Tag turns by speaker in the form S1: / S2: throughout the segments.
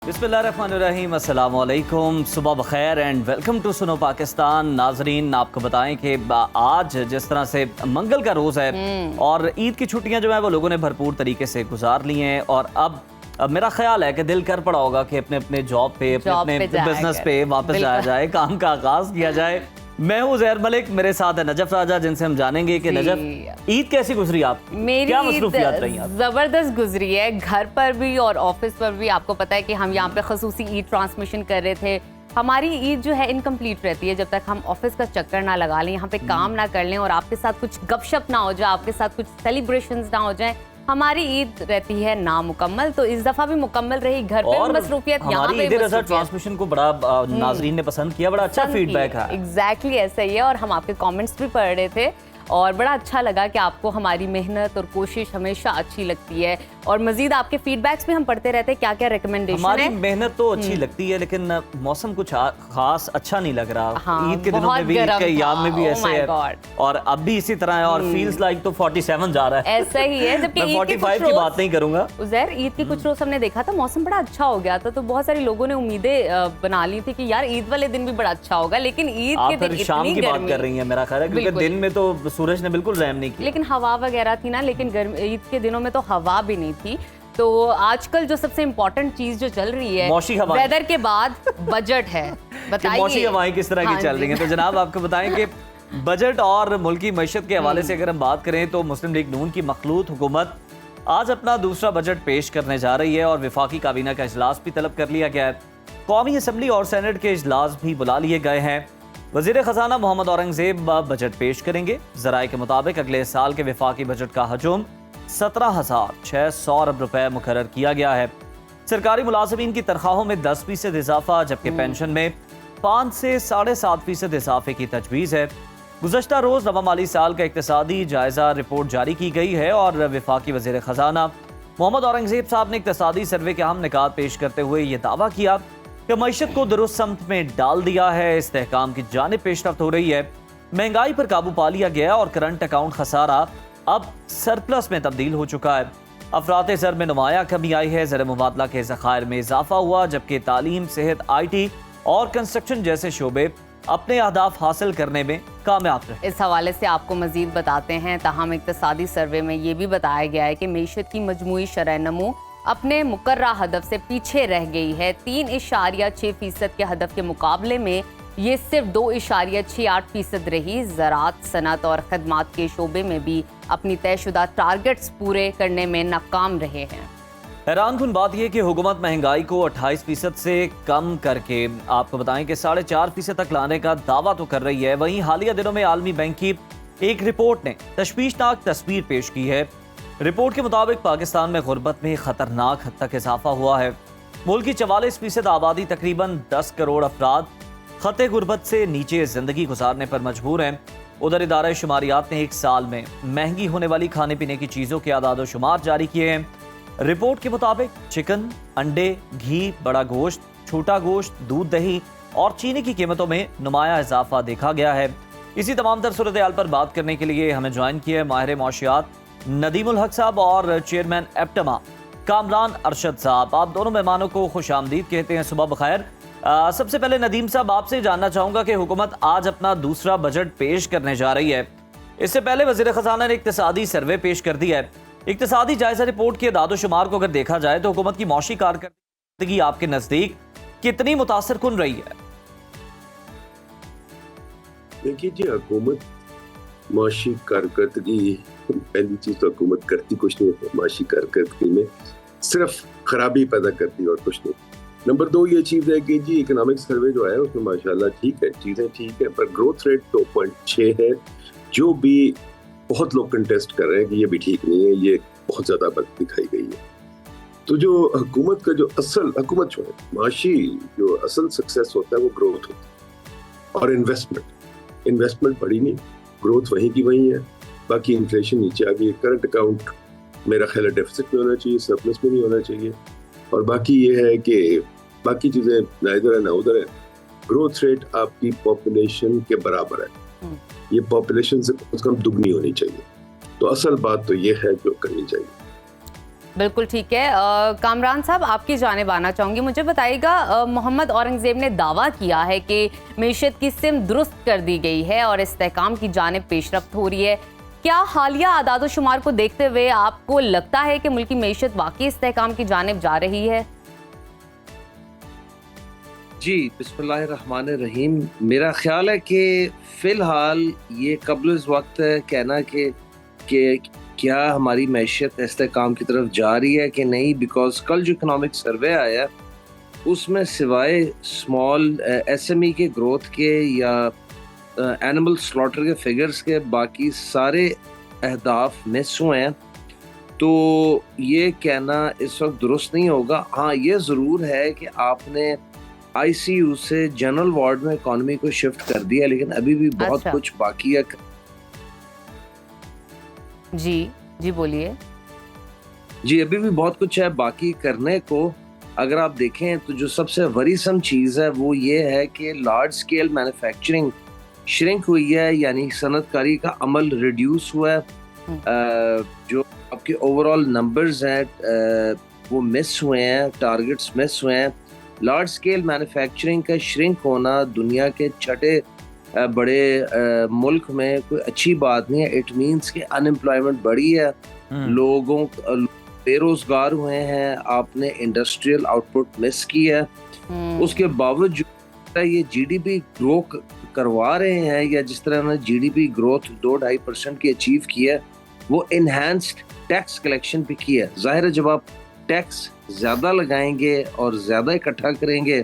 S1: बिस्मिल्लाहिर्रहमानिर्रहीम, अस्सलाम वालेकुम, सुबह बखैर and welcome to Suno Pakistan. नाजरीन, आपको बताएं कि आज जिस तरह से मंगल का रोज़ है और ईद की छुट्टियां जो है वो लोगों ने भरपूर तरीके से गुजार ली हैं और अब मेरा ख्याल है कि दिल कर पड़ा होगा कि अपने अपने जॉब पे अपने बिजनेस पे वापस जाया जाए, काम का आगाज किया जाए। मैं हूँ ज़हर मलिक, मेरे साथ है नजफ राजा, जिनसे हम जानेंगे कि नजफ, ईद कैसी गुजरी आप?
S2: मेरी
S1: क्या मसरूफियात रही आप?
S2: जबरदस्त गुजरी है, घर पर भी और ऑफिस पर भी। आपको पता है कि हम यहाँ पे खसूसी ईद ट्रांसमिशन कर रहे थे। हमारी ईद जो है इनकम्प्लीट रहती है जब तक हम ऑफिस का चक्कर ना लगा लें, यहाँ पे काम ना कर लें और आपके साथ कुछ गपशप ना हो जाए, आपके साथ कुछ सेलिब्रेशंस ना हो जाए। हमारी ईद रहती है नामुकम्मल, तो इस दफा भी मुकम्मल रही। घर पे भी मसरूफियत, यहाँ पे भी मसरूफियत।
S1: ट्रांसमिशन को बड़ा नाजरीन ने पसंद किया, बड़ा अच्छा फीडबैक है।
S2: एग्जैक्टली ऐसा ही है और हम आपके कमेंट्स भी पढ़ रहे थे और बड़ा अच्छा लगा कि आपको हमारी मेहनत और कोशिश हमेशा अच्छी लगती है और मजीद आपके फीडबैक्स भी हम पढ़ते रहते हैं, क्या क्या रिकमेंडेशन है।
S1: हमारी मेहनत तो अच्छी लगती है लेकिन मौसम कुछ खास अच्छा नहीं लग रहा।
S2: हाँ,
S1: ईद के दिनों में भी, ईद के अय्याम में भी ऐसे है और अब भी इसी तरह है और फील्स लाइक तो 47 जा रहा है।
S2: ऐसा ही है, जबकि
S1: 45 की बात नहीं करूंगा।
S2: उज़ैर, ईद की कुछ रोज हमने देखा था मौसम बड़ा अच्छा हो गया था, तो बहुत सारे लोगों ने उम्मीदें बना ली थी कि यार ईद वाले दिन भी बड़ा अच्छा होगा, लेकिन ईद के दिन इतनी
S1: शाम की बात कर रही है मेरा ख्याल है, क्योंकि दिन में तो सूरज ने बिल्कुल रहम नहीं किया,
S2: लेकिन हवा वगैरह थी ना। लेकिन ईद के दिनों में तो हवा भी नहीं थी। तो आजकल जो सबसे इम्पोर्टेंट चीज जो चल रही है वेदर के बाद बजट है। बताइए
S1: मौसमी हवाएं किस तरह की चल रही हैं। तो जनाब आपको बताएं कि बजट और मुल्की मईशत के हवाले से अगर हम बात करें तो मुस्लिम लीग नून की मखलूत हुकूमत आज अपना दूसरा बजट पेश करने जा रही है और विफाकी काबीना का इजलास भी तलब कर लिया गया है। कौमी असम्बली और सेनेट के इजलास भी बुला लिए गए हैं। वजीर खजाना मोहम्मद औरंगजेब बजट पेश करेंगे। जराये के मुताबिक अगले साल के विफाकी बजट का हजम 17,600 अरब रुपए मुकर्रर किया गया है। सरकारी मुलाजमीन की तनख्वाहों में 10% इजाफा, जबकि पेंशन में 5 से 7.5% इजाफे की तजवीज़ है। गुज़श्ता रोज़ नवा माली साल का इक़्तिसादी जायज़ा रिपोर्ट जारी की गई है और विफाकी वज़ीर ख़जाना मोहम्मद औरंगजेब साहब ने इक़्तिसादी सर्वे के अहम निकात पेश करते हुए ये दावा किया कि मईशत को दुरुस्त समत में डाल दिया है, इस्तेहकाम की जानिब पेशरफ्त हो रही है, महंगाई पर काबू पा लिया गया और करंट अकाउंट खसारा अब सरप्लस में तब्दील हो चुका है। अफरात ज़र में नुमाया कमी आई है, ज़र मुबादला के ज़खायर में इजाफा हुआ, जबकि तालीम, सेहत, IT और कंस्ट्रक्शन जैसे शोबे अपने अहदाफ हासिल करने में कामयाब रहे।
S2: इस हवाले से आपको मजीद बताते हैं। ताहम इक़्तिसादी सर्वे में ये भी बताया गया है कि मईशत की मजमूई शरह नमू अपने मुकर्रा हदफ से पीछे रह गई है। 3.6% के हदफ के मुकाबले में ये सिर्फ 2.68% रही। ज़राअत, सनत और खदमात के शोबे में भी अपनी तयशुदा टारगेट्स पूरे करने में नाकाम रहे हैं।
S1: हैरान कुन बात यह कि हुकूमत महंगाई को 28% से कम करके आपको बताएं कि 4.5% तक लाने का दावा तो कर रही है। वहीं हालिया दिनों में आलमी बैंक की एक रिपोर्ट ने तशवीशनाक तस्वीर पेश की है। रिपोर्ट के मुताबिक पाकिस्तान में गुर्बत में खतरनाक हद तक इजाफा हुआ है। मुल्क की 44% आबादी, तकरीबन 10 करोड़ अफराद खते गुर्बत से नीचे जिंदगी गुजारने पर मजबूर हैं। उधर इदारा शुमारियात ने एक साल में महंगी होने वाली खाने पीने की चीज़ों के आदाद शुमार जारी किए हैं। रिपोर्ट के मुताबिक चिकन, अंडे, घी, बड़ा गोश्त, छोटा गोश्त, दूध, दही और चीनी की कीमतों में नुमाया इजाफा देखा गया है। इसी तमाम तर सूरत हाल पर बात करने के लिए हमें ज्वाइन किया माहिर मौशियात नदीमुल हक साहब और चेयरमैन एप्टमा कामरान अरशद साहब। आप दोनों मेहमानों को खुश आमदीद कहते हैं, सुबह बखैर। सबसे पहले नदीम साहब, आपसे जानना चाहूँगा कि हुकूमत आज अपना दूसरा बजट पेश करने जा रही है। इससे पहले वज़ीर ख़ज़ाना ने इक़्तिसादी सर्वे पेश कर दिया है। इक़्तिसादी जायज़ा रिपोर्ट के अदाद-ओ-शुमार को अगर देखा जाए तो हुकूमत की मौशी कारकर्दगी आपके नज़दीक कितनी मुतासर कुन रही है?
S3: देखिए जी, हुकूमत मौशी कारकर्दगी, पहली चीज तो हुकूमत करती कुछ नहीं है। मौशी कारकर्दगी में सिर्फ खराबी पैदा करती है और कुछ नहीं। नंबर 2 ये चीज़ है कि जी इकोनॉमिक सर्वे जो है उसमें माशाल्लाह ठीक है, चीज़ें ठीक है, पर ग्रोथ रेट 2.6 है, जो भी बहुत लोग कंटेस्ट कर रहे हैं कि ये भी ठीक नहीं है, ये बहुत ज़्यादा बद दिखाई गई है। तो जो हुकूमत का जो असल हुकूमत जो है, माशी जो असल सक्सेस होता है वो ग्रोथ होती है और इन्वेस्टमेंट बढ़ी नहीं, ग्रोथ वहीं की वहीं है। बाकी इन्फ्लेशन नीचे आ गई, करंट अकाउंट मेरा ख्याल है डेफिसिट में होना चाहिए, सरप्लस में नहीं होना चाहिए। और बाकी ये है कि बाकी चीज़ें ना इधर है ना उधर है। ग्रोथ रेट आपकी पॉपुलेशन के बराबर है, ये पॉपुलेशन से कम दुगनी होनी चाहिए। तो असल बात तो ये है जो करनी चाहिए।
S2: बिल्कुल ठीक है। कामरान साहब, आपकी जानिब आना चाहूंगी। मुझे बताइएगा, मोहम्मद औरंगजेब ने दावा किया है कि मीशत की सिम दुरुस्त कर दी गई है और इस्तेहकाम की जानिब पेशरफ्त हो रही है। क्या हालिया आदाद-ओ-शुमार को देखते हुए आपको लगता है कि मुल्की मीशत वाकई इस्तेहकाम की जानिब जा रही है?
S4: जी, बिस्मिल्लाहिर्रहमानिर्रहीम। मेरा ख्याल है कि फ़िलहाल ये क़ब्ल इस वक्त कहना कि क्या हमारी मैशियत इस्तेहकाम की तरफ जा रही है कि नहीं, बिकॉज़ कल जो इकोनॉमिक सर्वे आया उसमें सिवाय स्मॉल एसएमई के ग्रोथ के या एनिमल स्लॉटर के फिगर्स के बाकी सारे अहदाफ मिस हुए हैं। तो ये कहना इस वक्त दुरुस्त नहीं होगा। हाँ, ये ज़रूर है कि आपने आईसीयू से जनरल वार्ड में इकोनॉमी को शिफ्ट कर दिया, लेकिन अभी भी बहुत कुछ बाकी है।
S2: जी बोलिए।
S4: जी, अभी भी बहुत कुछ है बाकी करने को। अगर आप देखें तो जो सबसे वरीसम चीज़ है वो ये है कि लार्ज स्केल मैन्युफैक्चरिंग श्रिंक हुई है, यानी सनतकारी का अमल रिड्यूस हुआ है। जो आपके ओवरऑल नंबर्स हैं वो मिस हुए हैं, टारगेट्स मिस हुए हैं। लार्ज स्केल मैन्युफैक्चरिंग का श्रिंक होना दुनिया के छठे बड़े मुल्क में कोई अच्छी बात नहीं है। इट मीन्स कि अनएम्प्लॉयमेंट बढ़ी है, लोगों बेरोजगार हुए हैं, आपने इंडस्ट्रियल आउटपुट मिस की है। उसके बावजूद ये जीडीपी ग्रो करवा रहे हैं, या जिस तरह उन्होंने जीडीपी ग्रोथ 2-2.5% की अचीव की है, वो इनहैंस्ड टैक्स कलेक्शन पे की है। जाहिर है जब आप टैक्स ज्यादा लगाएंगे और ज्यादा इकट्ठा करेंगे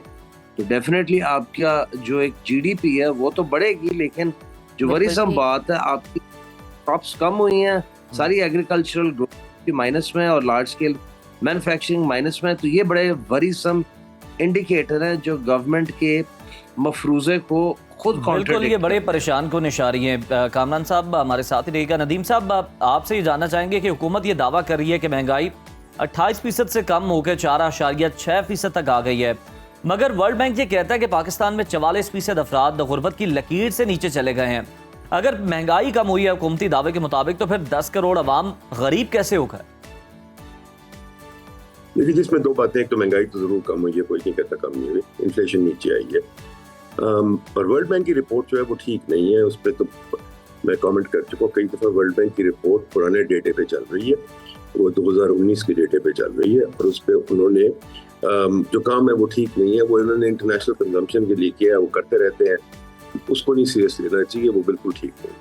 S4: तो डेफिनेटली आपका जो एक जीडीपी है वो तो बढ़ेगी, लेकिन जो वरीसम बात है आपकी क्रॉप्स कम हुई हैं, सारी एग्रीकल्चरल ग्रोथ माइनस में और लार्ज स्केल मैन्युफैक्चरिंग माइनस में। तो ये बड़े वरीसम इंडिकेटर हैं जो गवर्नमेंट के मफरूजे को खुद
S1: बिल्कुल ये बड़े परेशान को निशारी हैं। कामरान साहब हमारे साथ ही रहेगा। नदीम साहब, आपसे ये जानना चाहेंगे कि हुकूमत ये दावा कर रही है कि महंगाई 28% से कम होकर 4.6% तक आ गई है, मगर वर्ल्ड बैंक ये कहता है कि पाकिस्तान में 44% अफराद गुर्बत की लकीर से नीचे चले गए हैं। अगर महंगाई कम हुई है हुकूमती दावे के मुताबिक, तो फिर 10 करोड़ अवाम गरीब कैसे होगा?
S3: देखिए, इसमें दो बातें। एक तो महंगाई तो जरूर कम हुई है, कोई नहीं कहता कम नहीं हुई, इन्फ्लेशन नीचे आई है। और वर्ल्ड बैंक की रिपोर्ट जो है वो ठीक नहीं है, उस पर तो मैं कमेंट कर चुका हूँ कई दफ़ा। वर्ल्ड बैंक की रिपोर्ट पुराने डेटे पे चल रही है, वो 2019 के डेटे पे चल रही है, और उस पर उन्होंने जो काम है वो ठीक नहीं है। वो इन्होंने इंटरनेशनल कंजम्पशन के लिए किया है, वो करते रहते हैं, उसको नहीं सीरियस लेना चाहिए, वो बिल्कुल ठीक नहीं।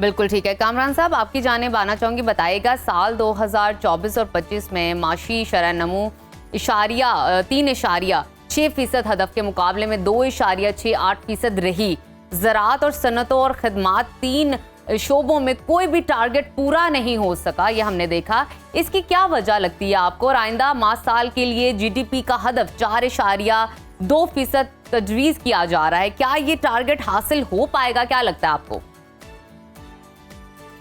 S2: बिल्कुल ठीक है। कामरान साहब, आपकी जानिब आना चाहूँगी। बताइएगा, साल 2024 और 25 में माशी शरह नमू 3.6% हदफ के मुकाबले में 2.68% रही। ज़राअत और सनतों और खदमात 3 शोबों में कोई भी टारगेट पूरा नहीं हो सका, ये हमने देखा। इसकी क्या वजह लगती है आपको? और आइंदा 5 साल के लिए जीडीपी का हदफ 4.2% तजवीज़ किया जा रहा है, क्या ये टारगेट हासिल हो पाएगा? क्या लगता है आपको?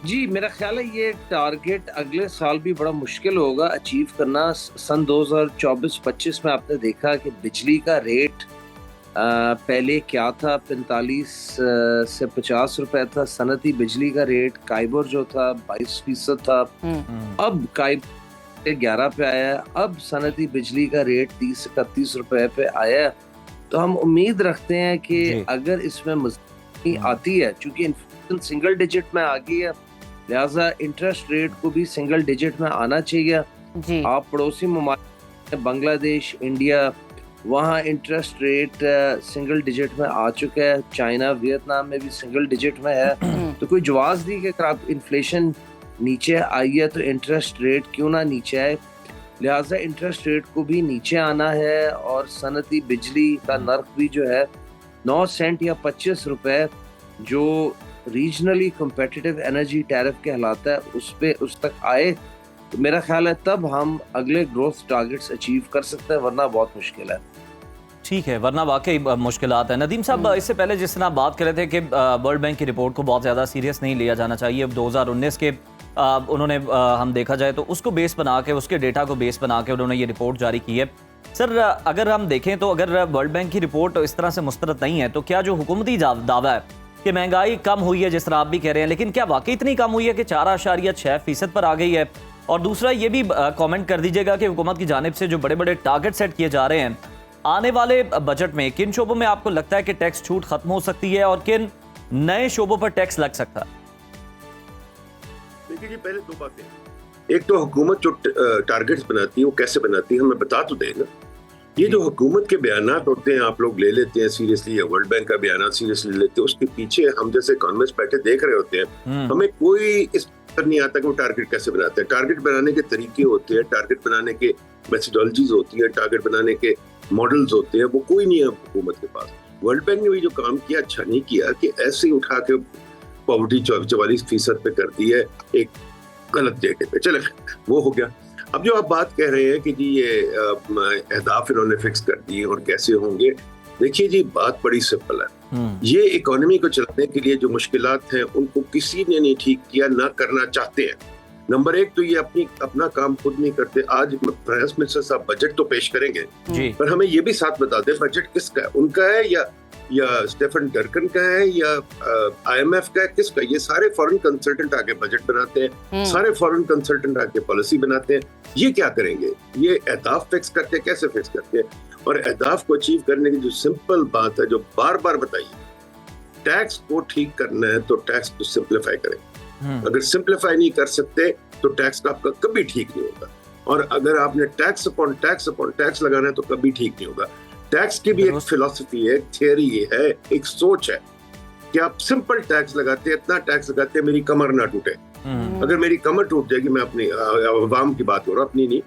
S4: जी, मेरा ख्याल है ये टारगेट अगले साल भी बड़ा मुश्किल होगा अचीव करना। सन 2024-25 में आपने देखा कि बिजली का रेट पहले क्या था, 45 से 50 रुपए था। सनती बिजली का रेट काइबर जो था 22% था, अब काइबर 11 पे आया है। अब सनती बिजली का रेट 30 से 31 रुपए पे आया है। तो हम उम्मीद रखते हैं कि अगर इसमें मज़ीद आती है, चूंकि इन्फ्लेशन सिंगल डिजिट में आ गई है, लिहाजा इंटरेस्ट रेट को भी सिंगल डिजिट में आना चाहिए। आप पड़ोसी मुमालिक बांग्लादेश, इंडिया, वहाँ इंटरेस्ट रेट सिंगल डिजिट में आ चुका है। चाइना, वियतनाम में भी सिंगल डिजिट में है। तो कोई जवाब नहीं कि अगर आप इन्फ्लेशन नीचे आई है तो इंटरेस्ट रेट क्यों ना नीचे आए। लिहाजा इंटरेस्ट रेट को भी नीचे आना है, और सनती बिजली का नर्ख भी जो है 9 सेंट या 25 रुपए जो रीजनली कम्पिटिटिव एनर्जी टैरिफ कहलाता है उस तक आए, तो मेरा ख्याल है तब हम अगले ग्रोथ टारगेट्स अचीव कर सकते हैं, वरना बहुत मुश्किल है।
S1: ठीक है, वरना वाकई मुश्किलात है। नदीम साहब, इससे पहले जिस तरह बात कर रहे थे कि वर्ल्ड बैंक की रिपोर्ट को बहुत ज़्यादा सीरियस नहीं लिया जाना चाहिए, 2019 के उन्होंने हम देखा जाए तो उसको बेस बना के, उसके डेटा को बेस बना के उन्होंने ये रिपोर्ट जारी की है। सर, अगर हम देखें तो अगर वर्ल्ड बैंक की रिपोर्ट इस तरह से मुस्तरद नहीं है, तो क्या जो हुकूमती दावा है कि महंगाई कम हुई है, जिस तरह आप भी कह रहे हैं, लेकिन क्या वाकई इतनी कम हुई है कि 4.6% पर आ गई है? और दूसरा ये भी कमेंट कर दीजिएगा कि हुकूमत की जानिब से जो बड़े बड़े टारगेट सेट किए जा रहे हैं, आने वाले बजट में किन शोबों में आपको लगता है कि टैक्स छूट खत्म हो सकती है और किन नए शोबों पर टैक्स लग सकता है?
S3: देखिए जी, पहले दो बातें। एक तो हुकूमत जो टारगेट्स बनाती है वो कैसे बनाती है हमें बता तो देगा। ये जो हुकूमत के बयानात होते हैं आप लोग ले लेते हैं सीरियसली, या वर्ल्ड बैंक का बयान सीरियसली लेते हैं, उसके पीछे हम जैसे इकोनॉमिस्ट बैठे देख रहे होते हैं, हमें कोई इस पर नहीं आता कि वो टारगेट कैसे बनाते हैं। टारगेट बनाने के तरीके होते हैं, टारगेट बनाने के मेथोडोलॉजीज होती है, टारगेट बनाने के मॉडल्स होते हैं, वो कोई नहीं है हुकूमत के पास। वर्ल्ड बैंक ने भी जो काम किया अच्छा नहीं किया कि ऐसे ही उठा के पॉवर्टी 44% पे कर दी है एक गलत डेटे पे। चले वो हो गया। अब जो आप बात कह रहे हैं कि जी ये अहदाफ इन्होंने फिक्स कर दिए और कैसे होंगे, देखिए जी बात बड़ी सिंपल है। ये इकोनॉमी को चलाने के लिए जो मुश्किलात हैं उनको किसी ने नहीं ठीक किया, ना करना चाहते हैं। नंबर एक तो ये अपना काम खुद नहीं करते। आज फाइनेंस मिनिस्टर साहब बजट तो पेश करेंगे
S1: जी,
S3: पर हमें ये भी साथ बता दें बजट किसका है, उनका है या स्टेफन डर्कन का है या IMF का है, किसका? ये सारे फॉरेन कंसल्टेंट आके बजट बनाते हैं, सारे फॉरेन कंसल्टेंट आके पॉलिसी बनाते हैं। ये क्या करेंगे? ये अहदाफ फिक्स करते हैं। कैसे फिक्स करते हैं? और अहदाफ को अचीव करने की जो सिंपल बात है जो बार बार बताइए, टैक्स को ठीक करना है तो टैक्स को सिंप्लीफाई करें। अगर सिंप्लीफाई नहीं कर सकते तो टैक्स का आपका कभी ठीक नहीं होगा। और अगर आपने tax upon tax upon tax लगाना है तो कभी ठीक नहीं होगा। टैक्स की भी एक फिलॉसफी है, एक थियरी है, एक सोच है कि आप सिंपल टैक्स लगाते हैं, इतना टैक्स लगाते हैं मेरी कमर ना टूटे। अगर मेरी कमर टूट जाएगी, मैं अपनी अवाम की बात हो रहा हूँ, अपनी नहीं,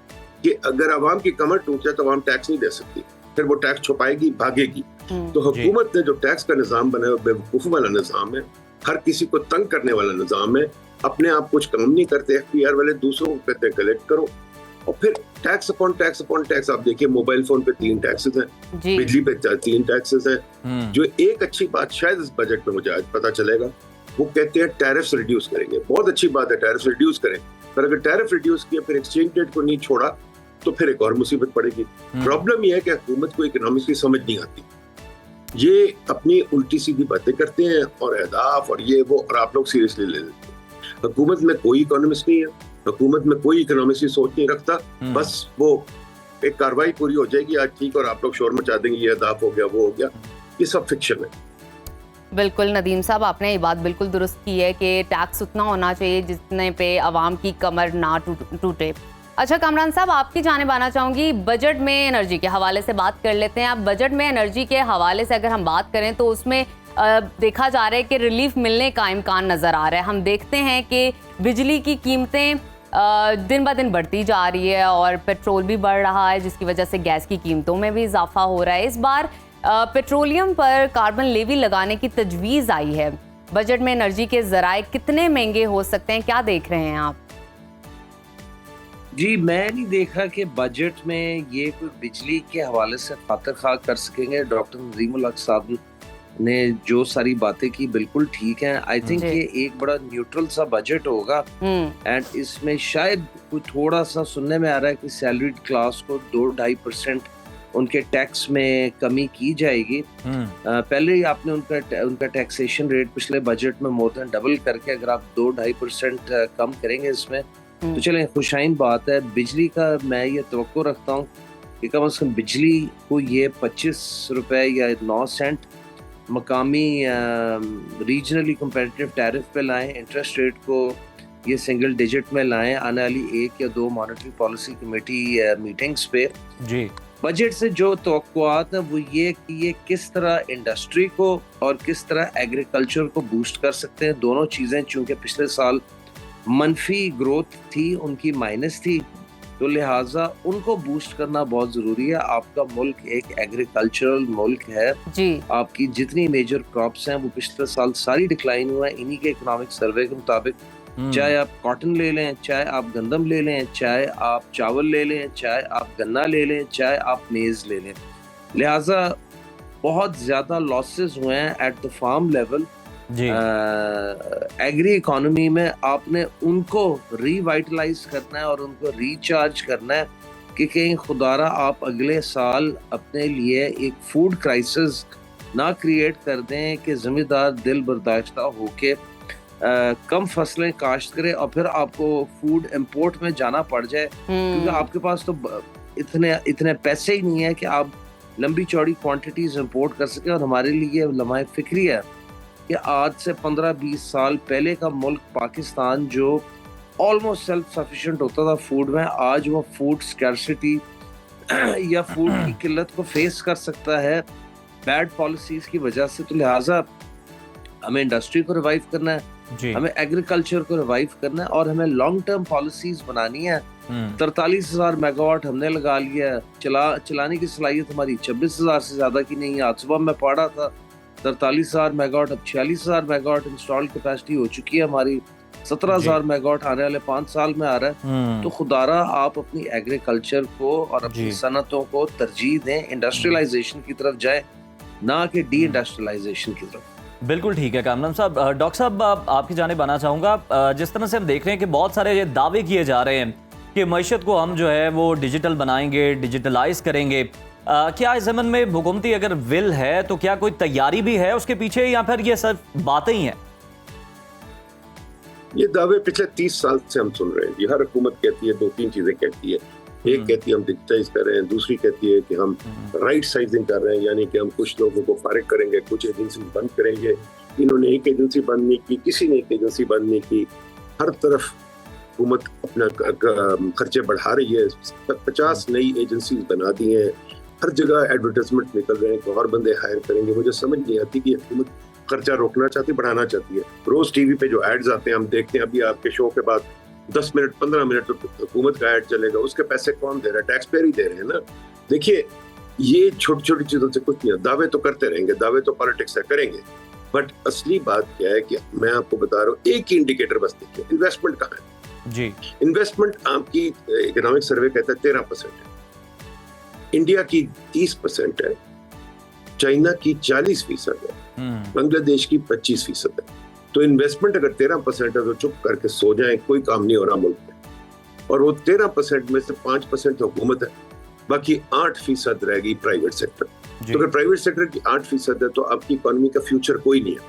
S3: कि अगर अवाम की कमर टूट जाए तो अवाम टैक्स नहीं दे सकती, फिर वो टैक्स छुपाएगी, भागेगी। तो हुकूमत ने जो टैक्स का निजाम बनाया बेवकूफ़ी वाला निजाम है, हर किसी को तंग करने वाला निजाम है। अपने आप कुछ काम नहीं करते FPR वाले, दूसरों को कहते हैं कलेक्ट करो, और फिर tax upon tax upon tax. आप देखिए मोबाइल फोन पे 3 टैक्सेस हैं, बिजली पे 3 टैक्सेस हैं। जो एक अच्छी बात शायद इस बजट में मुझे आज पता चलेगा, वो कहते हैं टैरिफ्स रिड्यूस करेंगे। बहुत अच्छी बात है, टैरिफ्स रिड्यूस करें, पर अगर टैरिफ रिड्यूस किया फिर एक्सचेंज रेट को नहीं छोड़ा तो फिर एक और मुसीबत पड़ेगी। प्रॉब्लम यह है कि हुकूमत को इकोनॉमिक्स की समझ नहीं आती, ये अपनी उल्टी सीधी बातें करते हैं और अहदाफ और ये वो, और आप लोग सीरियसली ले लेते हैं। हुकूमत में कोई इकोनॉमिस्ट नहीं है, हुकूमत में कोई इकोनॉमिक्स की सोच नहीं रखता। बस वो एक कार्रवाई पूरी हो जाएगी आज ठीक, और आप लोग शोर मचा देंगे, ये अहदाफ हो गया, वो हो गया। ये सब फिक्शन है।
S2: बिल्कुल नदीम साहब, आपने ये बात बिल्कुल दुरुस्त की है कि टैक्स उतना होना चाहिए जितने पे आवाम की कमर ना टूटे। अच्छा कामरान साहब, आपकी जानिब आना चाहूँगी, बजट में एनर्जी के हवाले से बात कर लेते हैं। अब बजट में एनर्जी के हवाले से अगर हम बात करें तो उसमें देखा जा रहा है कि रिलीफ मिलने का इम्कान नज़र आ रहा है। हम देखते हैं कि बिजली की कीमतें दिन ब दिन बढ़ती जा रही है और पेट्रोल भी बढ़ रहा है, जिसकी वजह से गैस की कीमतों में भी इजाफा हो रहा है। इस बार पेट्रोलियम पर कार्बन लेवी लगाने की तजवीज़ आई है। बजट में एनर्जी के ज़राए कितने महंगे हो सकते हैं, क्या देख रहे हैं आप?
S4: जी, मैं नहीं देखा कि बजट में ये कोई बिजली के हवाले से खातिर खा कर सकेंगे। डॉक्टर नजीमुल हक साहब ने जो सारी बातें की बिल्कुल ठीक है। आई थिंक ये एक बड़ा न्यूट्रल सा बजट होगा एंड इसमें शायद कोई थोड़ा सा सुनने में आ रहा है कि सैलरीड क्लास को 2-2.5% उनके टैक्स में कमी की जाएगी। पहले ही आपने उनका टैक्सेशन रेट पिछले बजट में मोर देन डबल करके अगर आप 2-2.5% कम करेंगे इसमें तो चलें, खुशाइन बात है। बिजली का मैं ये तवक्को रखता हूँ कि कम से कम बिजली को ये 25 रुपए या 9 सेंट मकामी रीजनली कंपेटिटिव टैरिफ पे लाएं। इंटरेस्ट रेट को ये सिंगल डिजिट में लाएं आने वाली 1 या 2 मॉनेटरी पॉलिसी कमेटी मीटिंग्स पे।
S1: जी,
S4: बजट से जो तवक्कुआत है वो ये कि ये किस तरह इंडस्ट्री को और किस तरह एग्रीकल्चर को बूस्ट कर सकते हैं। दोनों चीज़ें चूँकि पिछले साल मनफी ग्रोथ थी, उनकी माइनस थी, तो लिहाजा उनको बूस्ट करना बहुत ज़रूरी है। आपका मुल्क एक एग्रीकल्चरल मुल्क है
S2: जी।
S4: आपकी जितनी मेजर क्रॉप्स हैं वो पिछले साल सारी डिक्लाइन हुआ है इन्हीं के इकोनॉमिक सर्वे के मुताबिक। चाहे आप कॉटन ले लें, चाहे आप गंदम ले लें, चाहे आप चावल ले लें, चाहे आप गन्ना ले लें, चाहे आप मेज़ ले लें। लिहाजा बहुत ज़्यादा लॉसेस हुए हैं at the farm level. Agri economy में आपने उनको रिवाइटलाइज करना है और उनको रिचार्ज करना है कि कहीं खुदारा आप अगले साल अपने लिए एक फूड क्राइसिस ना क्रिएट कर दें कि ज़मींदार दिल बर्दाश्ता होके कम फसलें काश्त करें और फिर आपको फूड इंपोर्ट में जाना पड़ जाए, क्योंकि आपके पास तो इतने पैसे ही नहीं है कि आप लंबी चौड़ी क्वांटिटीज इंपोर्ट कर सके। और हमारे लिए लम्हा फिक्री है कि आज से 15-20 साल पहले का मुल्क पाकिस्तान जो ऑलमोस्ट सेल्फ सफिशिएंट होता था फूड में, आज वो फूड स्कैर्सिटी या फूड की किल्लत को फेस कर सकता है बैड पॉलिसीज की वजह से। तो लिहाजा हमें इंडस्ट्री को रिवाइव करना है, हमें एग्रीकल्चर को रिवाइव करना है और हमें लॉन्ग टर्म पॉलिसीज बनानी है। 43,000 मेगावाट हमने लगा लिया है, चलाने की सलाहियत हमारी 26,000 से ज्यादा की नहीं है। आज सुबह मैं पढ़ा था 43,000 मेगावाट, अब 46,000 मेगावाट इंस्टॉल कैपेसिटी हो चुकी है हमारी। 17,000 मेगावाट आने वाले 5 साल में आ रहा है। तो खुदारा आप अपनी एग्रीकल्चर को और अपनी सनतों को तरजीह दें, इंडस्ट्रियलाइजेशन की तरफ जाए, ना कि डी इंडस्ट्रियलाइजेशन की तरफ।
S1: बिल्कुल ठीक है कामरान साहब। डॉक्टर साहब आपकी जानिब आना चाहूँगा। जिस तरह से हम देख रहे हैं कि बहुत सारे ये दावे किए जा रहे हैं कि मईशत को हम जो है वो डिजिटल बनाएंगे, डिजिटलाइज करेंगे, क्या इस ज़मन में हुकूमती अगर विल है तो क्या कोई तैयारी भी है उसके पीछे, या फिर ये सिर्फ बातें ही हैं?
S3: ये दावे पिछले 30 साल से हम सुन रहे हैं। हर हुकूमत कहती है 2-3 चीजें कहती है। एक कहती है हम डिजिटाइज कर रहे हैं, दूसरी कहती है कि हम राइट साइजिंग कर रहे हैं, यानी कि हम कुछ लोगों को फारिग करेंगे, कुछ एजेंसी बंद करेंगे। इन्होंने एक एजेंसी बंद नहीं की, किसी ने एक एजेंसी बंद नहीं की। हर तरफ हुकूमत अपना खर्चे बढ़ा रही है, 50 नई एजेंसी बना दी हैं, हर जगह एडवर्टाइजमेंट निकल रहे हैं कि और बंदे हायर करेंगे। मुझे समझ नहीं आती कि हुकूमत खर्चा रोकना चाहती, बढ़ाना चाहती है। रोज टीवी पे जो एड्स आते हैं हम देखते हैं, अभी आपके शो के बाद 10 मिनट 15 मिनट तो हुकूमत का ऐड चलेगा, उसके पैसे कौन दे रहा है? टैक्स पेयर ही दे रहे हैं ना। देखिए ये छोटी छोटी चीजों से कुछ नहीं है। दावे तो करते रहेंगे, दावे तो पॉलिटिक्स से करेंगे, बट असली बात क्या है कि मैं आपको बता रहा हूँ, एक ही इंडिकेटर बस देखिए, इन्वेस्टमेंट कहाँ है
S1: जी।
S3: इन्वेस्टमेंट आपकी इकोनॉमिक सर्वे कहता है 13% है, इंडिया की 30% है, चाइना की 40% है, बांग्लादेश की 25% है। तो इन्वेस्टमेंट अगर 13% है तो चुप करके सो जाए, कोई काम नहीं हो रहा मुल्क में। और वो 13% में से 5% हुकूमत है, बाकी 8% रहेगी प्राइवेट सेक्टर। तो अगर प्राइवेट सेक्टर की 8% है तो आपकी इकोनॉमी का फ्यूचर कोई नहीं है।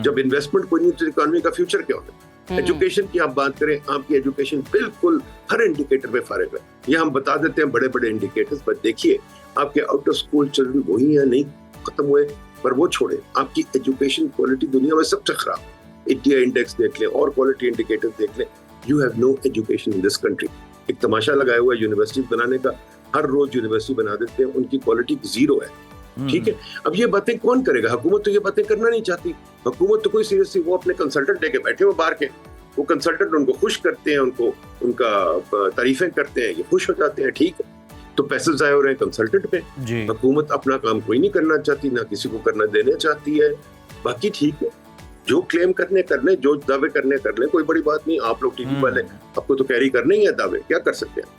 S3: जब इन्वेस्टमेंट कोई नहीं तो इकोनॉमी का फ्यूचर क्या होता है? एजुकेशन की आप बात करें, आपकी एजुकेशन बिल्कुल हर इंडिकेटर में फारिग है। ये हम बता देते हैं बड़े बड़े इंडिकेटर्स, पर देखिए आपके आउट ऑफ स्कूल चिल्ड्रन वही है, नहीं खत्म हुए। पर वो छोड़े, आपकी एजुकेशन क्वालिटी दुनिया में सबसे खराब। इंडिया इंडेक्स देख लें और क्वालिटी इंडिकेटर देख लें, you have no education in this country. एक तमाशा लगाया हुआ है यूनिवर्सिटी बनाने का, हर रोज यूनिवर्सिटी बना देते हैं, उनकी क्वालिटी जीरो है। ठीक है, अब ये बातें कौन करेगा? हुकूमत तो ये बातें करना नहीं चाहती। हुकूमत तो कोई सीरियसली, वो अपने कंसल्टेंट लेके बैठे हो बाहर के, वो कंसल्टेंट उनको खुश करते हैं, उनको उनका तारीफें करते हैं, ये खुश हो जाते हैं। ठीक है, तो पैसे जाए हो रहे हैं कंसल्टेंट पे। हुकूमत अपना काम कोई नहीं करना चाहती, ना किसी को करना देना चाहती है। बाकी ठीक है, जो क्लेम करने कर ले, जो दावे करने कर ले, कोई बड़ी बात नहीं। आप लोग टीवी वाले, आपको तो कैरी करने ही है दावे, क्या कर सकते हैं?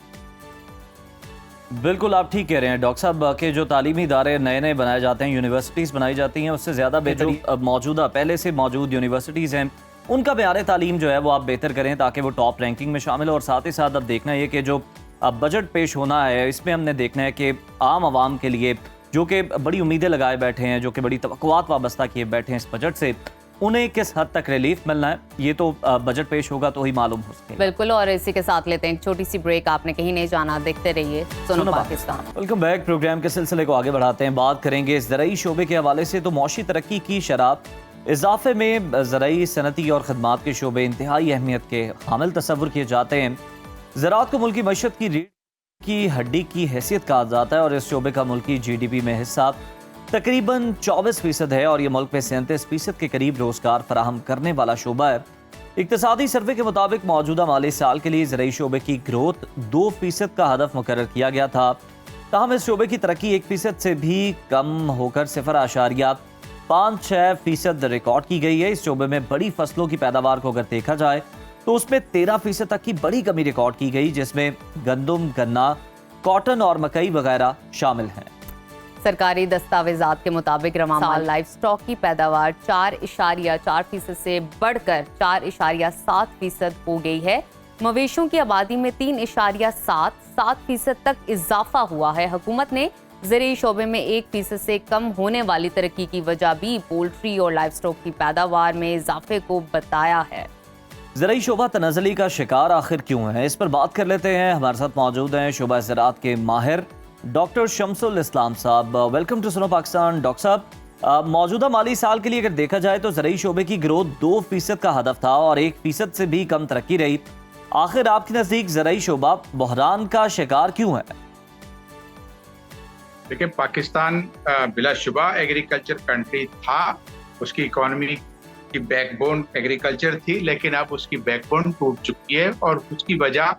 S1: बिल्कुल आप ठीक कह रहे हैं डॉक्टर साहब के जो तालीमी इदारे नए नए बनाए जाते हैं, यूनिवर्सिटीज़ बनाई जाती हैं, उससे ज़्यादा बेहतर मौजूदा पहले से मौजूद यूनिवर्सिटीज़ हैं, उनका म्यार तालीम जो है वो आप बेहतर करें ताकि वो टॉप रैंकिंग में शामिल हो। और साथ ही साथ अब देखना है कि जो अब बजट पेश होना है, इसमें हमने देखना है कि आम आवाम के लिए जो कि बड़ी उम्मीदें लगाए बैठे हैं, जो कि बड़ी तवक्कुआत वाबस्ता किए बैठे हैं इस बजट से, उन्हें किस हद तक रिलीफ मिलना है, ये तो बजट पेश होगा तो ही मालूम हो सकेगा।
S2: बिल्कुल, और इसी के साथ लेते हैं एक छोटी सी ब्रेक। आपने कहीं नहीं जाना, देखते रहिए सुनो पाकिस्तान।
S1: Welcome back. प्रोग्राम के सिलसिले को आगे बढ़ाते हैं, बात करेंगे ज़राई शोबे के हवाले से। तो मौशी तरक्की की शराब इजाफे में ज़राई सनती और खदमात के शोबे इंतहाई अहमियत के हामिल तस्वुर किए जाते हैं। ज़राअत को मुल्की मईशत की रीढ़ की हड्डी की हैसियत कहा जाता है और इस शोबे का मुल्की GDP में हिस्सा तकरीबन 24% है और ये मुल्क में 37% के करीब रोजगार फराहम करने वाला शोबा है। इक्तिसादी सर्वे के मुताबिक मौजूदा माली साल के लिए ज़राई शोबे की ग्रोथ 2% का हदफ मुकर्रर किया गया था। ताहम इस शोबे की तरक्की 1% से भी कम होकर 0.56% रिकॉर्ड की गई है। इस शोबे में बड़ी फसलों की पैदावार को अगर देखा जाए तो उसमें 13% तक की बड़ी कमी रिकॉर्ड की गई, जिसमें गंदम, गन्ना, कॉटन और मकई वगैरह शामिल हैं।
S2: सरकारी दस्तावेजात के मुताबिक रवामाल लाइफ स्टॉक की पैदावार 4.4% से बढ़कर 4.7% हो गई है। मवेशियों की आबादी में 3.7% तक इजाफा हुआ है। हुकूमत ने ज़रूरी शोबे में 1% से कम होने वाली तरक्की की वजह भी पोल्ट्री और लाइव स्टॉक की पैदावार में इजाफे को बताया है।
S1: ज़राई शोबा तनाज़ुली का शिकार आखिर क्यों है, इस पर बात कर लेते हैं। हमारे साथ मौजूद हैं शोबा ज़राअत के माहिर डॉक्टर शम्सुल इस्लाम साहब। Welcome to Suno Pakistan. Doctor साहब, मौजूदा माली साल के लिए अगर देखा जाए तो ज़राई शोबे की ग्रोथ 2% का हदफ था और 1% से भी कम तरक्की रही। आखिर आपके नज़दीक ज़राई शोबा बहरान का शिकार क्यों है?
S5: देखिए, पाकिस्तान बिलाशुबा एग्रीकल्चर कंट्री था, उसकी इकोनॉमी की बैकबोन एग्रीकल्चर थी, लेकिन अब उसकी बैकबोन टूट चुकी है और उसकी वजह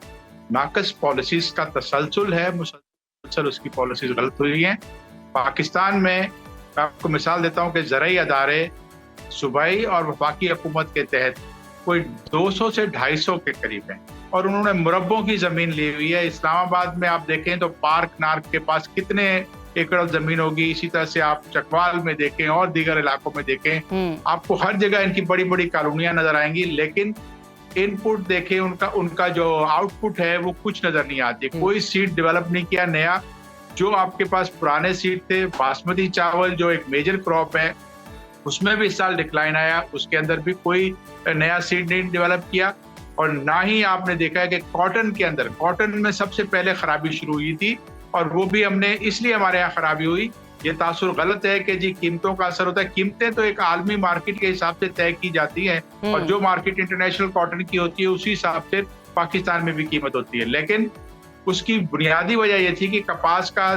S5: नाकस पॉलिसीज का तसलसल है। मुसलसल उसकी पॉलिसीज गलत हुई हैं। पाकिस्तान में मैं आपको मिसाल देता हूँ कि ज़राई अदारे सूबाई और वफाकी हुकूमत के तहत कोई 200 से 250 के करीब हैं और उन्होंने मुरब्बों की ज़मीन ली हुई है। इस्लामाबाद में आप देखें तो पार्क नार्क के पास कितने एकड़ जमीन होगी, इसी तरह से आप चकवाल में देखें और दीगर इलाकों में देखें, आपको हर जगह इनकी बड़ी बड़ी कॉलोनियां नजर आएंगी, लेकिन इनपुट देखें उनका जो आउटपुट है वो कुछ नजर नहीं आती। कोई सीड डेवलप नहीं किया नया। जो आपके पास पुराने सीड थे, बासमती चावल जो एक मेजर क्रॉप है, उसमें भी इस साल डिक्लाइन आया, उसके अंदर भी कोई नया सीड नहीं डेवलप किया। और ना ही आपने देखा है कि कॉटन के अंदर, कॉटन में सबसे पहले खराबी शुरू हुई थी और वो भी हमने इसलिए हमारे यहाँ खराबी हुई, ये तासुर गलत है कि जी कीमतों का असर होता है। कीमतें तो एक आलमी मार्केट के हिसाब से तय की जाती हैं और जो मार्केट इंटरनेशनल कॉटन की होती है उसी हिसाब से पाकिस्तान में भी कीमत होती है। लेकिन उसकी बुनियादी वजह ये थी कि कपास का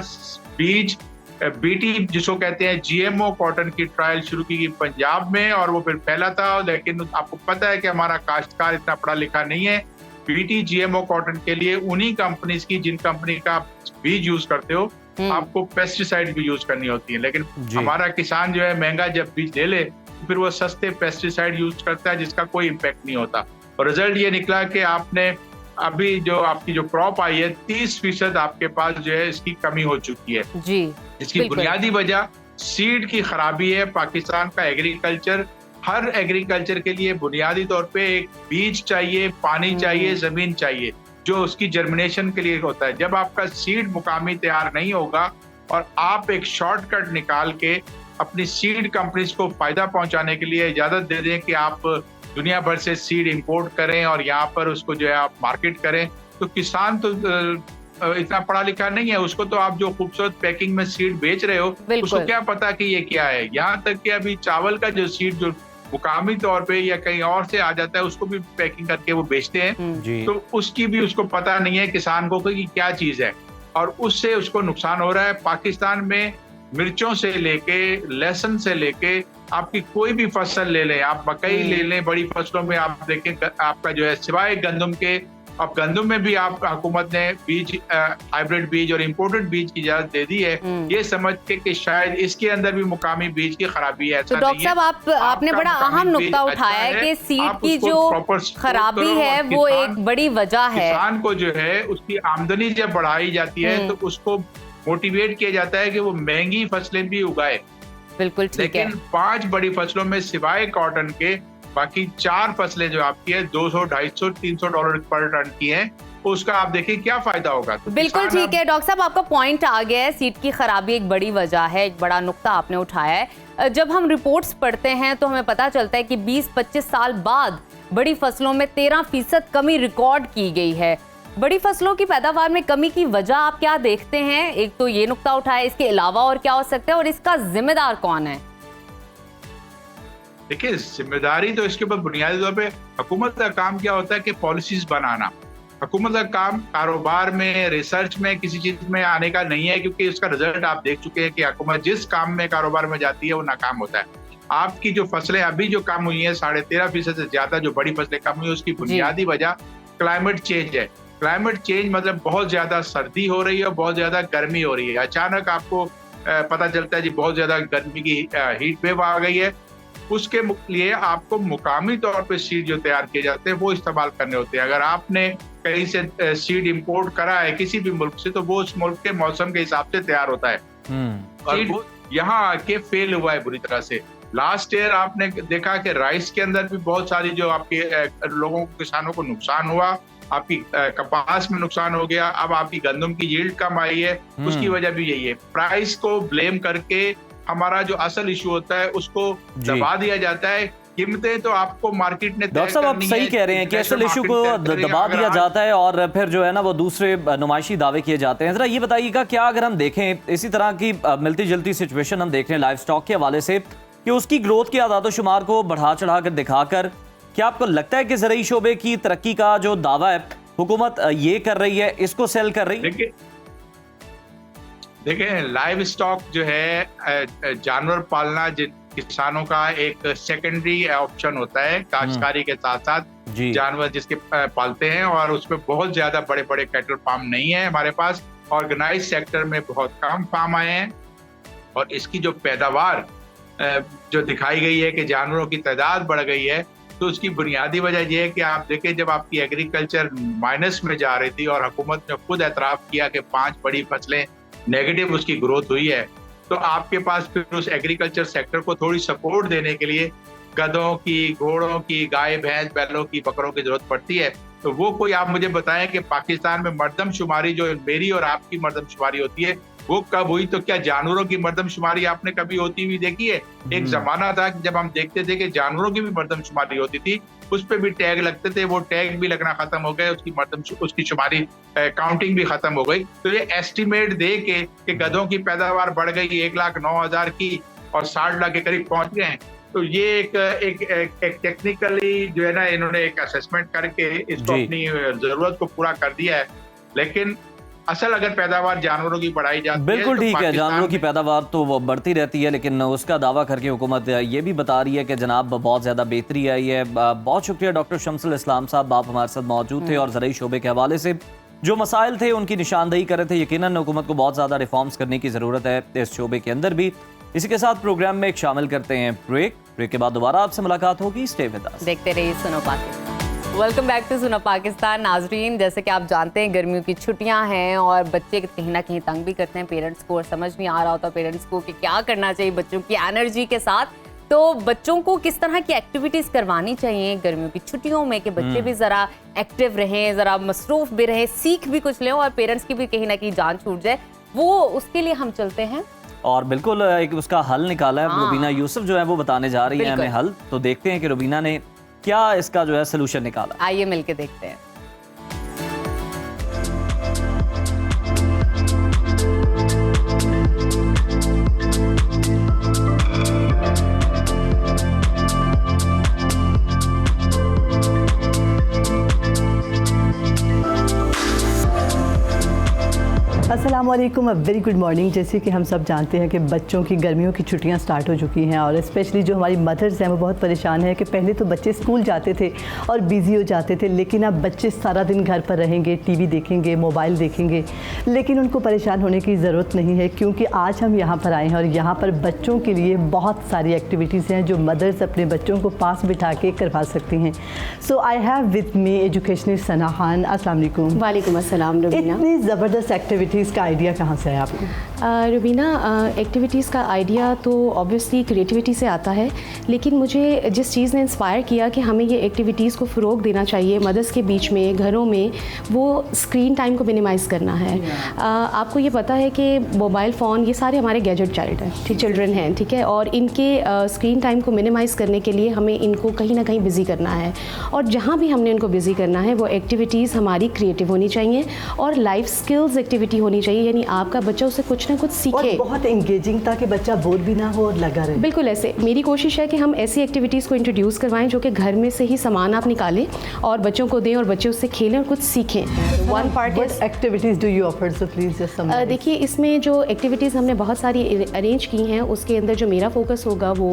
S5: बीज बीटी जिसको कहते हैं जीएमओ कॉटन की ट्रायल शुरू की गई पंजाब में और वो फिर फैला था। लेकिन आपको पता है कि हमारा काश्तकार इतना पढ़ा लिखा नहीं है। बीटी जीएमओ कॉटन के लिए उन्हीं कंपनीज की, जिन कंपनी का बीज यूज करते हो, आपको पेस्टिसाइड भी यूज करनी होती है। लेकिन हमारा किसान जो है महंगा जब बीज ले ले तो फिर वो सस्ते पेस्टिसाइड यूज करता है जिसका कोई इम्पैक्ट नहीं होता। और रिजल्ट ये निकला कि आपने अभी जो आपकी जो क्रॉप आई है 30% आपके पास जो है इसकी कमी हो चुकी है जी। इसकी बुनियादी वजह सीड की खराबी है। पाकिस्तान का एग्रीकल्चर, हर एग्रीकल्चर के लिए बुनियादी तौर पे एक बीज चाहिए, पानी चाहिए, जमीन चाहिए जो उसकी जर्मिनेशन के लिए होता है। जब आपका सीड मुकामी तैयार नहीं होगा और आप एक शॉर्टकट निकाल के अपनी सीड कंपनीज को फायदा पहुंचाने के लिए इजाजत दे दें कि आप दुनिया भर से सीड इंपोर्ट करें और यहाँ पर उसको जो है आप मार्केट करें, तो किसान तो इतना पढ़ा लिखा नहीं है, उसको तो आप जो खूबसूरत पैकिंग में सीड बेच रहे हो उसको क्या पता कि ये क्या है। यहाँ तक कि अभी चावल का जो सीड जो मुकामी तौर पे या कहीं और से आ जाता है उसको भी पैकिंग करके वो बेचते हैं, तो उसकी भी उसको पता नहीं है किसान को कि क्या चीज है और उससे उसको नुकसान हो रहा है। पाकिस्तान में मिर्चों से लेके, लहसुन से लेके, आपकी कोई भी फसल ले लें, आप मकई ले लें, बड़ी फसलों में आप देखें आपका जो है सिवाय गंदम के, अब गंदम में भी आप हुकूमत ने बीज, हाइब्रिड बीज और इम्पोर्टेड बीज की इजाजत दे दी है, ये समझ के कि शायद इसके अंदर भी मुकामी बीज की खराबी है।
S2: तो डॉक्टर साहब आपने बड़ा अहम नुक्ता उठाया है कि सीड की जो खराबी है वो एक बड़ी वजह है।
S5: किसान को जो है उसकी आमदनी जब बढ़ाई जाती है तो उसको मोटिवेट किया जाता है कि वो महंगी फसलें भी उगाए।
S2: बिल्कुल ठीक है।
S5: लेकिन 5 बड़ी फसलों में सिवाय कॉटन के बाकी 4 फसलें जो आपकी है 200, 250, 300 डॉलर पर टन की हैं, उसका आप देखिए क्या फायदा होगा। तो
S2: बिल्कुल ठीक है डॉक्टर साहब, आपका पॉइंट आ गया है। सीड की खराबी एक बड़ी वजह है, एक बड़ा नुक्ता आपने उठाया है। जब हम रिपोर्ट्स पढ़ते हैं तो हमें पता चलता है कि 20-25 साल बाद बड़ी फसलों में 13% कमी रिकॉर्ड की गई है। बड़ी फसलों की पैदावार में कमी की वजह आप क्या देखते हैं? एक तो ये नुक्ता उठाया, इसके अलावा और क्या हो सकता है और इसका जिम्मेदार कौन है?
S5: देखिए, जिम्मेदारी तो इसके ऊपर बुनियादी तौर पे हुकूमत का काम क्या होता है कि पॉलिसीज बनाना। हुकूमत का काम कारोबार में, रिसर्च में, किसी चीज में आने का नहीं है, क्योंकि उसका रिजल्ट आप देख चुके हैं कि हुकूमत जिस काम में कारोबार में जाती है वो नाकाम होता है। आपकी जो फसलें अभी जो कम हुई है 13.5% से ज्यादा जो बड़ी फसलें कम हुई है, उसकी बुनियादी वजह क्लाइमेट चेंज है। क्लाइमेट चेंज मतलब बहुत ज्यादा सर्दी हो रही है और बहुत ज्यादा गर्मी हो रही है। अचानक आपको पता चलता है जी बहुत ज्यादा गर्मी की हीट वेव आ गई है। उसके लिए आपको मुकामी तौर पे सीड जो तैयार किए जाते हैं वो इस्तेमाल करने होते हैं। अगर आपने कहीं से सीड इंपोर्ट करा है किसी भी मुल्क से, तो वो उस मुल्क के मौसम के हिसाब से तैयार होता है। सीड यहाँ आके फेल हुआ है बुरी तरह से। लास्ट ईयर आपने देखा कि राइस के अंदर भी बहुत सारी जो आपके लोगों को, किसानों को नुकसान हुआ आपकी कपास में नुकसान हो गया, अब आपकी गंदम की यील्ड कम आई है, उसकी वजह भी यही है। प्राइस को ब्लेम करके हमारा जो असल इशू होता है उसको दबा दिया जाता है। कीमतें तो आपको मार्केट ने
S1: डॉक्टर साहब आप सही कह रहे हैं कि असल इशू को दबा दिया जाता है और फिर जो है ना वो दूसरे नुमाइशी दावे किए जाते हैं। जरा ये बताइएगा, क्या अगर हम देखें इसी तरह की मिलती जुलती सिचुएशन हम देख रहे हैं लाइव स्टॉक के हवाले से कि उसकी ग्रोथ के आदादोशुमार को बढ़ा चढ़ा कर दिखाकर, क्या आपको लगता है कि ज़रूरी शोबे की तरक्की का जो दावा है हुकूमत ये कर रही है, इसको सेल कर रही है?
S5: देखिए लाइव स्टॉक जो है जानवर पालना किसानों का एक सेकेंडरी ऑप्शन होता है, काश्तकारी के साथ साथ जानवर जिसके पालते हैं, और उसमें बहुत ज्यादा बड़े बड़े कैटल फार्म नहीं है हमारे पास। ऑर्गेनाइज सेक्टर में बहुत कम फार्म आए हैं और इसकी जो पैदावार जो दिखाई गई है कि जानवरों की तादाद बढ़ गई है, तो उसकी बुनियादी वजह यह है कि आप देखें जब आपकी एग्रीकल्चर माइनस में जा रही थी और हुकूमत ने खुद एतराफ़ किया कि 5 बड़ी फसलें नेगेटिव उसकी ग्रोथ हुई है, तो आपके पास फिर उस एग्रीकल्चर सेक्टर को थोड़ी सपोर्ट देने के लिए गधों की, घोड़ों की, गाय भैंस बैलों की, बकरों की जरूरत पड़ती है। तो वो कोई आप मुझे बताएं कि पाकिस्तान में मर्दमशुमारी जो मेरी और आपकी मर्दमशुमारी होती है वो कब हुई? तो क्या जानवरों की मर्दमशुमारी आपने कभी होती हुई देखी है? एक जमाना था कि जब हम देखते थे कि जानवरों की भी मर्दमशुमारी होती थी, उस पे भी टैग लगते थे, वो टैग भी लगना खत्म हो गए, उसकी शुमारी काउंटिंग भी खत्म हो गई। तो ये एस्टिमेट दे के कि गधों की पैदावार बढ़ गई 1,09,000 की और 60 लाख के करीब पहुंच गए हैं, तो ये एक टेक्निकली जो है ना इन्होंने एक असेसमेंट करके इसको अपनी जरूरत को पूरा कर दिया है। लेकिन असल अगर पैदावार जानवरों की बढ़ाई जाती है,
S1: बिल्कुल ठीक है, जानवरों की पैदावार तो वो बढ़ती रहती है, लेकिन उसका दावा करके हुकूमत ये भी बता रही है कि जनाब बहुत ज़्यादा बेहतरी आई है। बहुत शुक्रिया डॉक्टर शम्सुल इस्लाम साहब, आप हमारे साथ मौजूद थे और ज़रूरी शोबे के हवाले से जो मसाइल थे उनकी निशानदेही कर रहे थे। यकीनन हुकूमत को बहुत ज़्यादा रिफॉर्म्स करने की ज़रूरत है इस शोबे के अंदर भी। इसी के साथ प्रोग्राम में एक शामिल करते हैं ब्रेक के बाद दोबारा आपसे मुलाकात होगी। स्टे विद अस, देखते रहिए सुनो Pakistan.
S2: Welcome back to Suno Pakistan. नाजरीन, जैसे कि आप जानते हैं गर्मियों की छुट्टियां हैं और बच्चे कहीं ना कहीं तंग भी करते हैं पेरेंट्स को, और समझ नहीं आ रहा होता पेरेंट्स को कि क्या करना चाहिए बच्चों की एनर्जी के साथ। तो बच्चों को किस तरह की एक्टिविटीज़ करवानी चाहिए गर्मियों की छुट्टियों में कि बच्चे भी ज़रा एक्टिव रहें, ज़रा मसरूफ भी रहें, सीख भी कुछ लें और पेरेंट्स की भी कहीं ना कहीं जान छूट जाए, वो उसके लिए हम चलते हैं
S1: और बिल्कुल एक उसका हल निकाला है। रुबीना यूसुफ जो है वो बताने जा रही है हमें हल, तो देखते हैं कि रुबीना ने क्या इसका जो है सलूशन निकाला।
S2: आइए मिलके देखते हैं।
S6: अस्सलाम वालेकुम, वेरी गुड मॉर्निंग। जैसे कि हम सब जानते हैं कि बच्चों की गर्मियों की छुट्टियां स्टार्ट हो चुकी हैं और स्पेशली जो हमारी मदर्स हैं वो बहुत परेशान है कि पहले तो बच्चे स्कूल जाते थे और बिज़ी हो जाते थे, लेकिन अब बच्चे सारा दिन घर पर रहेंगे, टीवी देखेंगे, मोबाइल देखेंगे, लेकिन उनको परेशान होने की ज़रूरत नहीं है क्योंकि आज हम यहाँ पर आए हैं और यहाँ पर बच्चों के लिए बहुत सारी एक्टिविटीज़ हैं जो मदर्स अपने बच्चों को पास बिठा के करवा सकती हैं। So I have with me educationist Sana Khan. अस्सलाम वालेकुम।
S7: वालेकुम अस्सलाम। रुबीना,
S6: इतनी ज़बरदस्त एक्टिविटीज़ का आइडिया कहाँ से है आपको?
S7: रुबीना, एक्टिविटीज़ का आइडिया तो ऑब्वियसली क्रिएटिविटी से आता है, लेकिन मुझे जिस चीज़ ने इंस्पायर किया कि हमें ये एक्टिविटीज़ को फ़रोग देना चाहिए मदर्स के बीच में, घरों में, वो स्क्रीन टाइम को मिनिमाइज़ करना है। आपको ये पता है कि मोबाइल फ़ोन ये सारे हमारे गैजेट चाइल्ड हैं, ठीक, चिल्ड्रन हैं, ठीक है, और इनके स्क्रीन टाइम को मिनिमाइज़ करने के लिए हमें इनको कहीं ना कहीं बिज़ी करना है, और जहाँ भी हमने इनको बिज़ी करना है वो एक्टिविटीज़ हमारी क्रिएटिव होनी चाहिए और लाइफ स्किल्स एक्टिविटी होनी चाहिए, यानी आपका बच्चा उससे कुछ ना कुछ सीखे
S6: और बहुत एंगेजिंग ताकि बच्चा बोर भी ना हो और लगा रहे।
S7: बिल्कुल ऐसे मेरी कोशिश है कि हम ऐसी एक्टिविटीज़ को इंट्रोड्यूस करवाएं जो कि घर में से ही सामान आप निकालें और बच्चों को दें और बच्चे उससे खेलें और कुछ सीखें। One part is
S6: activities do you offer, so please just summarise.
S7: देखिए, इसमें जो एक्टिविटीज़ हमने बहुत सारी अरेंज की हैं उसके अंदर जो मेरा फोकस होगा वो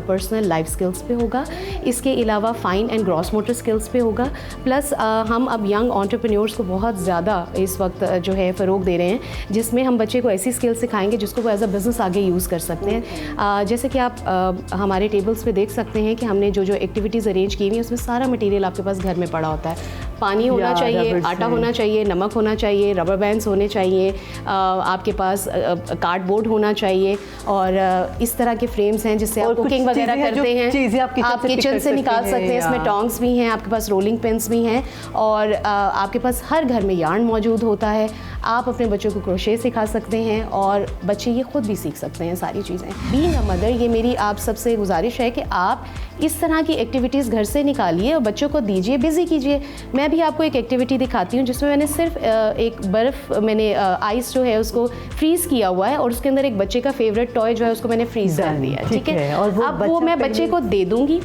S7: पर्सनल लाइफ स्किल्स पे होगा, इसके अलावा fine and gross motor skills पे होगा, प्लस हम अब यंग एंटरप्रेन्योर्स को बहुत ज़्यादा इस वक्त जो है फ़रोग दे रहे हैं, जिसमें हम बच्चे को ऐसी स्किल सिखाएंगे जिसको वो एज अ बिज़नेस आगे यूज़ कर सकते हैं। जैसे कि आप हमारे टेबल्स पे देख सकते हैं कि हमने जो जो एक्टिविटीज़ अरेंज की हुई हैं उसमें सारा मटेरियल आपके पास घर में पड़ा होता है। पानी होना चाहिए, आटा होना चाहिए, नमक होना चाहिए, रबर बैंड्स होने चाहिए, आपके पास कार्डबोर्ड होना चाहिए और इस तरह के फ्रेम्स हैं जिससे आप कुकिंग वगैरह करते हैं, आप किचन से निकाल सकते हैं। इसमें टोंग्स भी हैं, आपके पास रोलिंग पिन्स भी हैं और आपके पास हर घर में यार्न मौजूद होता है। आप अपने बच्चों को क्रोशे सिखा सकते हैं और बच्चे ये खुद भी सीख सकते हैं सारी चीज़ें। बीइंग अ मदर, ये मेरी आप सबसे गुजारिश है कि आप इस तरह की एक्टिविटीज़ घर से निकालिए और बच्चों को दीजिए, बिज़ी कीजिए। मैं भी आपको एक एक्टिविटी दिखाती हूँ जिसमें मैंने सिर्फ एक बर्फ़, मैंने आइस जो है उसको फ्रीज़ किया हुआ है और उसके अंदर एक बच्चे का फेवरेट टॉय जो है उसको मैंने फ्रीज़ कर दिया है, ठीक है।
S6: और
S7: अब वो मैं बच्चे को दे दूँगी,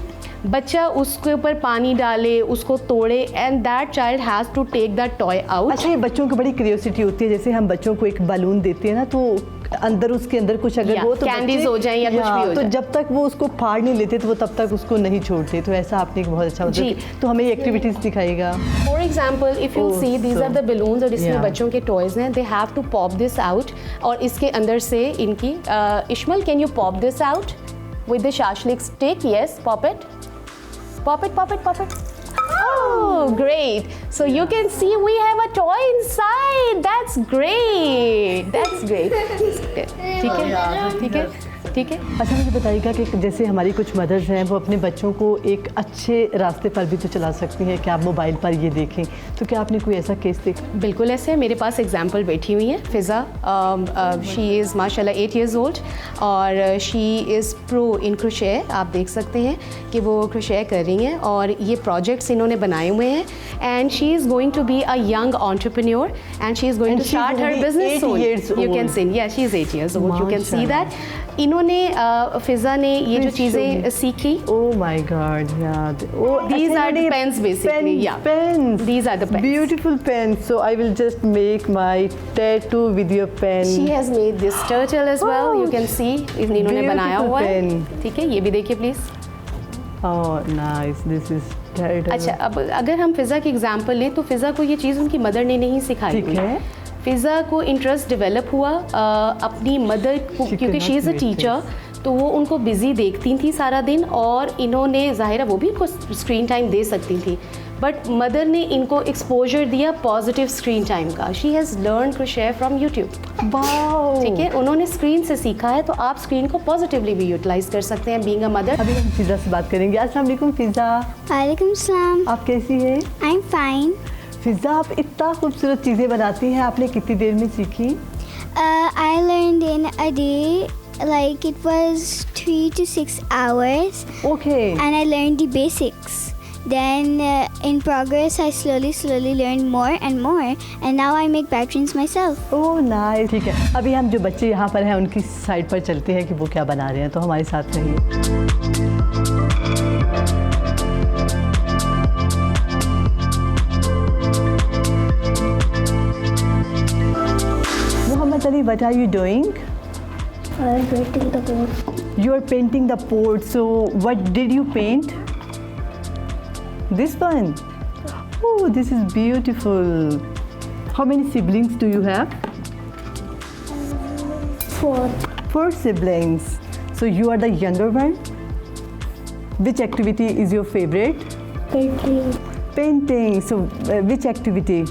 S7: बच्चा उसके ऊपर पानी डाले, उसको तोड़े and that child has to take that toy out.
S6: अच्छा, ये बच्चों को बड़ी क्यूरियोसिटी होती है, जैसे हम बच्चों को एक बलून देते हैं ना तो अंदर उसके अंदर कुछ अगर हो तो
S7: कैंडीज हो जाए या कुछ भी हो
S6: तो
S7: जाए,
S6: जब तक वो उसको फाड़ नहीं लेते तो वो तब तक उसको नहीं छोड़ते। तो ऐसा आपने एक बहुत अच्छा
S7: जी।
S6: तो हमें ये एक्टिविटीज दिखाएगा।
S7: For example if you see these are the balloons और इसमें
S6: Yeah.
S7: बच्चों के टॉयज हैं, they have to pop this out और इसके अंदर से इनकी इश्मल can you pop this out with the shashlik stick? Yes, pop it, pop it, pop it, pop it. Oh, great. So you can see we have a toy inside. That's great. That's great. ठीक है, ठीक है, ठीक है।
S6: अच्छा, मुझे बताइएगा कि जैसे हमारी कुछ मदर्स हैं वो अपने बच्चों को एक अच्छे रास्ते पर भी तो चला सकती हैं कि आप मोबाइल पर ये देखें, तो क्या आपने कोई ऐसा केस देखा?
S7: बिल्कुल ऐसे है, मेरे पास एग्जाम्पल बैठी हुई है फ़िज़ा। शी इज़ माशाल्लाह 8 years old और she is pro in crochet. आप देख सकते हैं कि वो क्रोशे कर रही हैं और ये प्रोजेक्ट्स इन्होंने बनाए हुए हैं and she is going to be a young entrepreneur and she is going to start her business soon. You can see, yeah she is 8 years old, you can see that. इन्होंने फ़िज़ा ने ये जो चीज़ें सीखी,
S6: ओह माय गॉड, यार,
S7: these are the pens basically, yeah,
S6: pens,
S7: these are the pens,
S6: beautiful pens. So I will just make my tattoo with your pen.
S7: she has made this turtle as well, you can see इन्होंने बनाया हुआ है,
S6: pen.
S7: ठीक है, ये भी देखिए please.
S6: Oh nice, this is turtle.
S7: अच्छा, अब अगर हम फ़िज़ा की एग्जांपल लें तो फ़िज़ा को ये चीज़ उनकी मदर ने नहीं सिखाई
S6: ठीक
S7: हुई।
S6: है।
S7: फ़िज़ा को इंटरेस्ट डेवलप हुआ अपनी मदर को, क्योंकि शी इज़ अ टीचर, तो वो उनको बिज़ी देखती थी सारा दिन और इन्होंने ज़ाहिर है वो भी इनको स्क्रीन टाइम दे सकती थी, बट मदर ने इनको एक्सपोजर दिया पॉजिटिव स्क्रीन टाइम का। She has learn crochet from YouTube, ठीक है, उन्होंने स्क्रीन से सीखा है, तो आप स्क्रीन को पॉजिटिवली भी यूटिलाइज कर सकते हैं बीइंग अ मदर।
S6: अभी हम फ़िज़ा से बात करेंगे। अस्सलाम वालेकुम फ़िज़ा।
S8: वालेकुम सलाम।
S6: आप कैसी हैं?
S8: I am fine.
S6: फ़िज़ा, आप इतना खूबसूरत चीज़ें बनाती हैं, आपने कितनी देर में सीखी?
S8: I learned in a day, like it was 3 to 6 hours,
S6: Okay.
S8: and I learned the basics. Then in progress, I slowly learned more and more, and now I make patterns myself.
S6: Oh nice, ठीक है। अभी हम जो बच्चे यहाँ पर हैं उनकी साइड पर चलते हैं कि वो क्या बना रहे हैं, तो हमारे साथ रहिए। Muhammad Ali, what are you doing?
S8: I'm painting the board.
S6: You are painting the board. So what did you paint? This one. Oh, this is beautiful. How many siblings do you have?
S8: 4.
S6: 4 siblings. So you are the younger one. Which activity is your favorite?
S8: Painting.
S6: Painting. So which activity?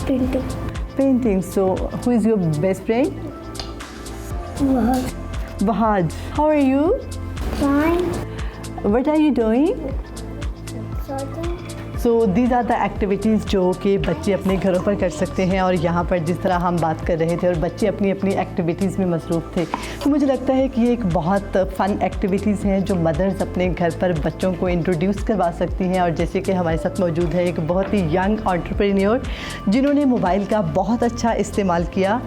S8: Painting.
S6: Painting. So who is your best friend?
S8: Wow.
S6: Bahaj. How are you?
S8: Fine.
S6: What are you doing?
S8: Sorting.
S6: So these are the activities जो कि बच्चे अपने घरों पर कर सकते हैं। और यहाँ पर जिस तरह हम बात कर रहे थे और बच्चे अपनी अपनी एक्टिविटीज़ में मसरूफ़ थे, तो मुझे लगता है कि ये एक बहुत फ़न एक्टिविटीज़ हैं जो मदर्स अपने घर पर बच्चों को इंट्रोड्यूस करवा सकती हैं। और जैसे कि हमारे साथ मौजूद है एक बहुत ही यंग एंटरप्रेन्योर जिन्होंने मोबाइल का बहुत अच्छा इस्तेमाल किया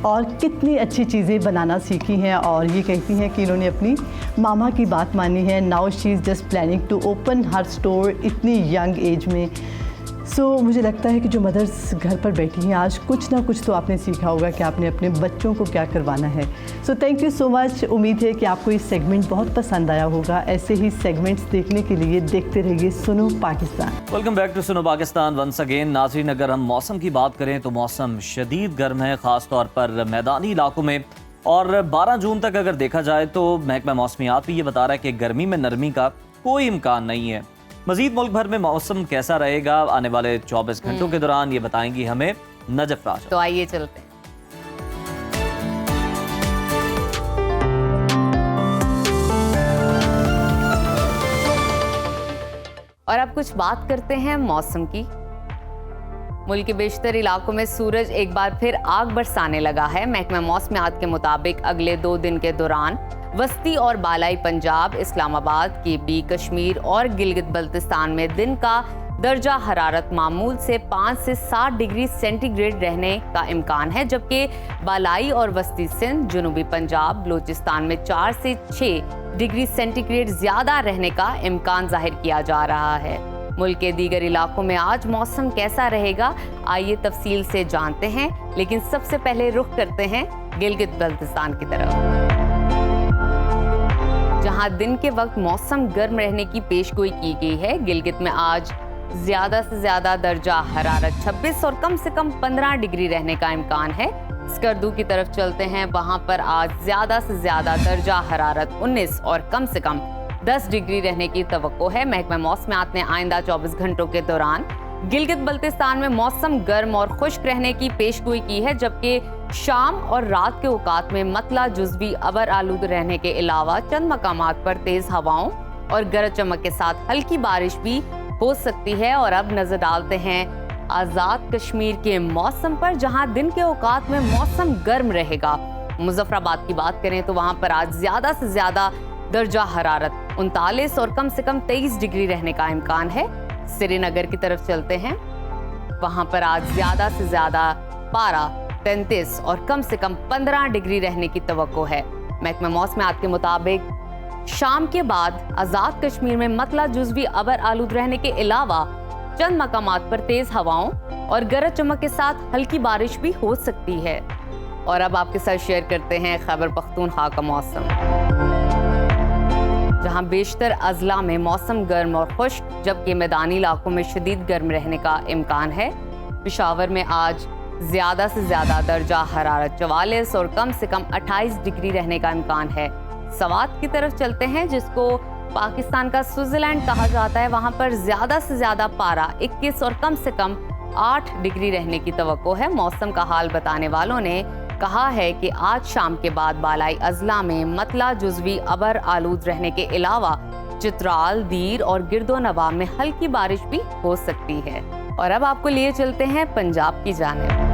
S6: और कितनी अच्छी चीज़ें बनाना सीखी हैं। और ये कहती हैं कि इन्होंने अपनी मामा की बात मानी है। Now she is just planning to open her store इतनी यंग एज में। सो मुझे लगता है कि जो मदर्स घर पर बैठी हैं आज कुछ ना कुछ तो आपने सीखा होगा कि आपने अपने बच्चों को क्या करवाना है। So thank you so much. उम्मीद है कि आपको ये सेगमेंट बहुत पसंद आया होगा। ऐसे ही सेगमेंट्स देखने के लिए देखते रहिए सुनो Pakistan.
S1: Welcome back to Suno Pakistan once again. नाज़रीन, अगर हम मौसम की बात करें तो मौसम शदीद गर्म है, ख़ास तौर पर मैदानी इलाकों में। और 12 जून तक अगर देखा जाए तो महकमा मौसमियात भी ये बता रहा है कि गर्मी में नरमी का कोई इम्कान नहीं है। मजीद मुल्क भर में मौसम कैसा रहेगा आने वाले 24 घंटों के दौरान, ये बताएंगी हमें नजफ राजा।
S2: तो आइए चलते हैं। और अब कुछ बात करते हैं मौसम की। मुल्क के बेशतर इलाकों में सूरज एक बार फिर आग बरसाने लगा है। महकमा मौसमियात के मुताबिक अगले 2 दिन के दौरान वस्ती और बालाई पंजाब, इस्लामाबाद, केपी, कश्मीर और गिलगित बल्तिस्तान में दिन का दर्जा हरारत मामूल से 5 से 7 डिग्री सेंटीग्रेड रहने का इम्कान है, जबकि बालाई और वस्ती सिंध, जनूबी पंजाब, बलूचिस्तान में 4 से 6 डिग्री सेंटीग्रेड ज्यादा रहने का इम्कान जाहिर किया जा रहा है। मुल्क के दीगर इलाकों में आज मौसम कैसा रहेगा, आइए तफसील से जानते हैं। लेकिन सबसे पहले रुख करते हैं गिलगित बल्तिस्तान की तरफ, जहां दिन के वक्त मौसम गर्म रहने की पेशगोई की गई है। गिलगित में आज ज्यादा से ज्यादा दर्जा हरारत 26 और कम से कम 15 डिग्री रहने का इम्कान है। स्कर्दू की तरफ चलते हैं, वहां पर आज ज्यादा से ज्यादा दर्जा हरारत 19 और कम से कम 10 डिग्री रहने की तवक्को है। महकमा मौसमियात ने आइंदा 24 घंटों के दौरान गिलगित बल्तिस्तान में मौसम गर्म और खुश्क रहने की पेशगोई की है, जबकि शाम और रात के औकात में मतला जुज़वी अबर आलूद रहने के अलावा चंद मकामात पर तेज हवाओं और गरज चमक के साथ हल्की बारिश भी हो सकती है। और अब नजर डालते हैं आज़ाद कश्मीर के मौसम पर, जहां दिन के औकात में मौसम गर्म रहेगा। मुजफ्फराबाद की बात करें तो वहां पर आज ज्यादा से ज्यादा दर्जा हरारत 39 और कम से कम 23 डिग्री रहने का इम्कान है। श्रीनगर की तरफ चलते हैं, वहां पर आज ज्यादा से ज्यादा पारा 33 और कम से कम 15 डिग्री रहने की तवक्को है। महकमा मौसमियात के मुताबिक शाम के बाद आजाद कश्मीर में मतला जुज़वी अबर आलूद रहने के अलावा चंद मकामात पर तेज हवाओं और गरज चमक के साथ हल्की बारिश भी हो सकती है। और अब आपके साथ शेयर करते हैं खैबर पख्तूनख्वा का मौसम, जहां बेशतर अजला में मौसम गर्म और खुश्क, जबकि मैदानी इलाकों में शदीद गर्म रहने का इम्कान है। पेशावर में आज ज्यादा से ज्यादा दर्जा हरारत 44 और कम से कम 28 डिग्री रहने का इम्कान है। सवात की तरफ चलते हैं, जिसको पाकिस्तान का स्विट्जरलैंड कहा जाता है। वहां पर ज्यादा से ज्यादा पारा 21 और कम से कम 8 डिग्री रहने की तवक्को है। मौसम का हाल बताने वालों ने कहा है कि आज शाम के बाद बालाई अजला में मतला जुज़वी अबर आलूद रहने के अलावा चित्राल, दीर और गिरदो नवाब में हल्की बारिश भी हो सकती है। और अब आपको लिए चलते हैं पंजाब की जानिब,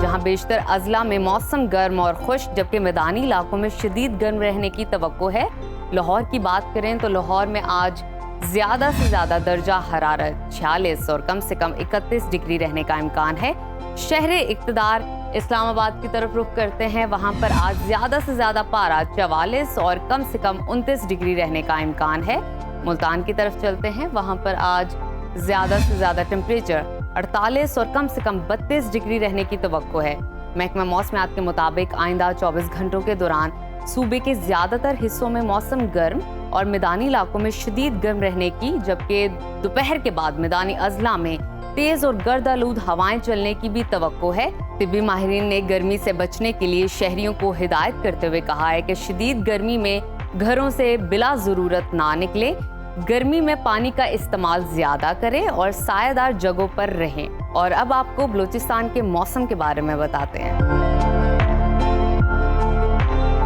S2: जहां बेशतर अजला में मौसम गर्म और खुश्क, जबकि मैदानी इलाकों में शदीद गर्म रहने की तवक्को है। लाहौर की बात करें तो लाहौर में आज ज्यादा से ज्यादा दर्जा हरारत 46 और कम से कम 31 डिग्री रहने का इम्कान है। शहरे इक़्तिदार इस्लामाबाद की तरफ रुख करते हैं, वहां पर आज ज्यादा से ज्यादा पारा 44 और कम से कम 29 डिग्री रहने का इम्कान है। मुल्तान की तरफ चलते हैं, वहां पर आज ज्यादा से ज्यादा टेम्परेचर 48 और कम से कम 32 डिग्री रहने की तवक्को है। महकमा मौसमियात के मुताबिक आइंदा 24 घंटों के दौरान सूबे के ज्यादातर हिस्सों में मौसम गर्म और मैदानी इलाकों में शदीद गर्म रहने की, जबकि दोपहर के बाद मैदानी अजला में तेज और गर्दालूद हवाएं चलने की भी तवक्को है। तिब्बी माहिरीन ने गर्मी से बचने के लिए शहरियों को हिदायत करते हुए कहा है कि शदीद गर्मी में घरों से बिला जरूरत ना निकले, गर्मी में पानी का इस्तेमाल ज्यादा करें और सायादार जगहों पर रहें। और अब आपको बलूचिस्तान के मौसम के बारे में बताते हैं,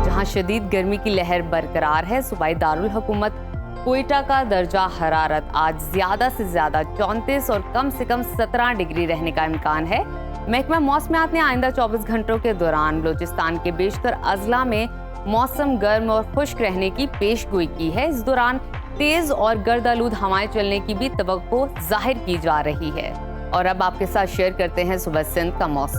S2: जहां शदीद गर्मी की लहर बरकरार है। सूबाई दारुल हुकूमत कोयटा का दर्जा हरारत आज ज्यादा से ज्यादा 34 और कम से कम 17 डिग्री रहने का इम्कान है। महकमा मौसमियात ने आइंदा 24 घंटों के दौरान बलूचिस्तान के बेशतर अजला में मौसम गर्म और खुश्क रहने की पेशगोई की है। इस दौरान तेज और गर्दालूद हवाएं चलने की भी तवक्को जाहिर की जा रही है। और अब आपके साथ शेयर करते हैं सुबह सिंध का मौसम,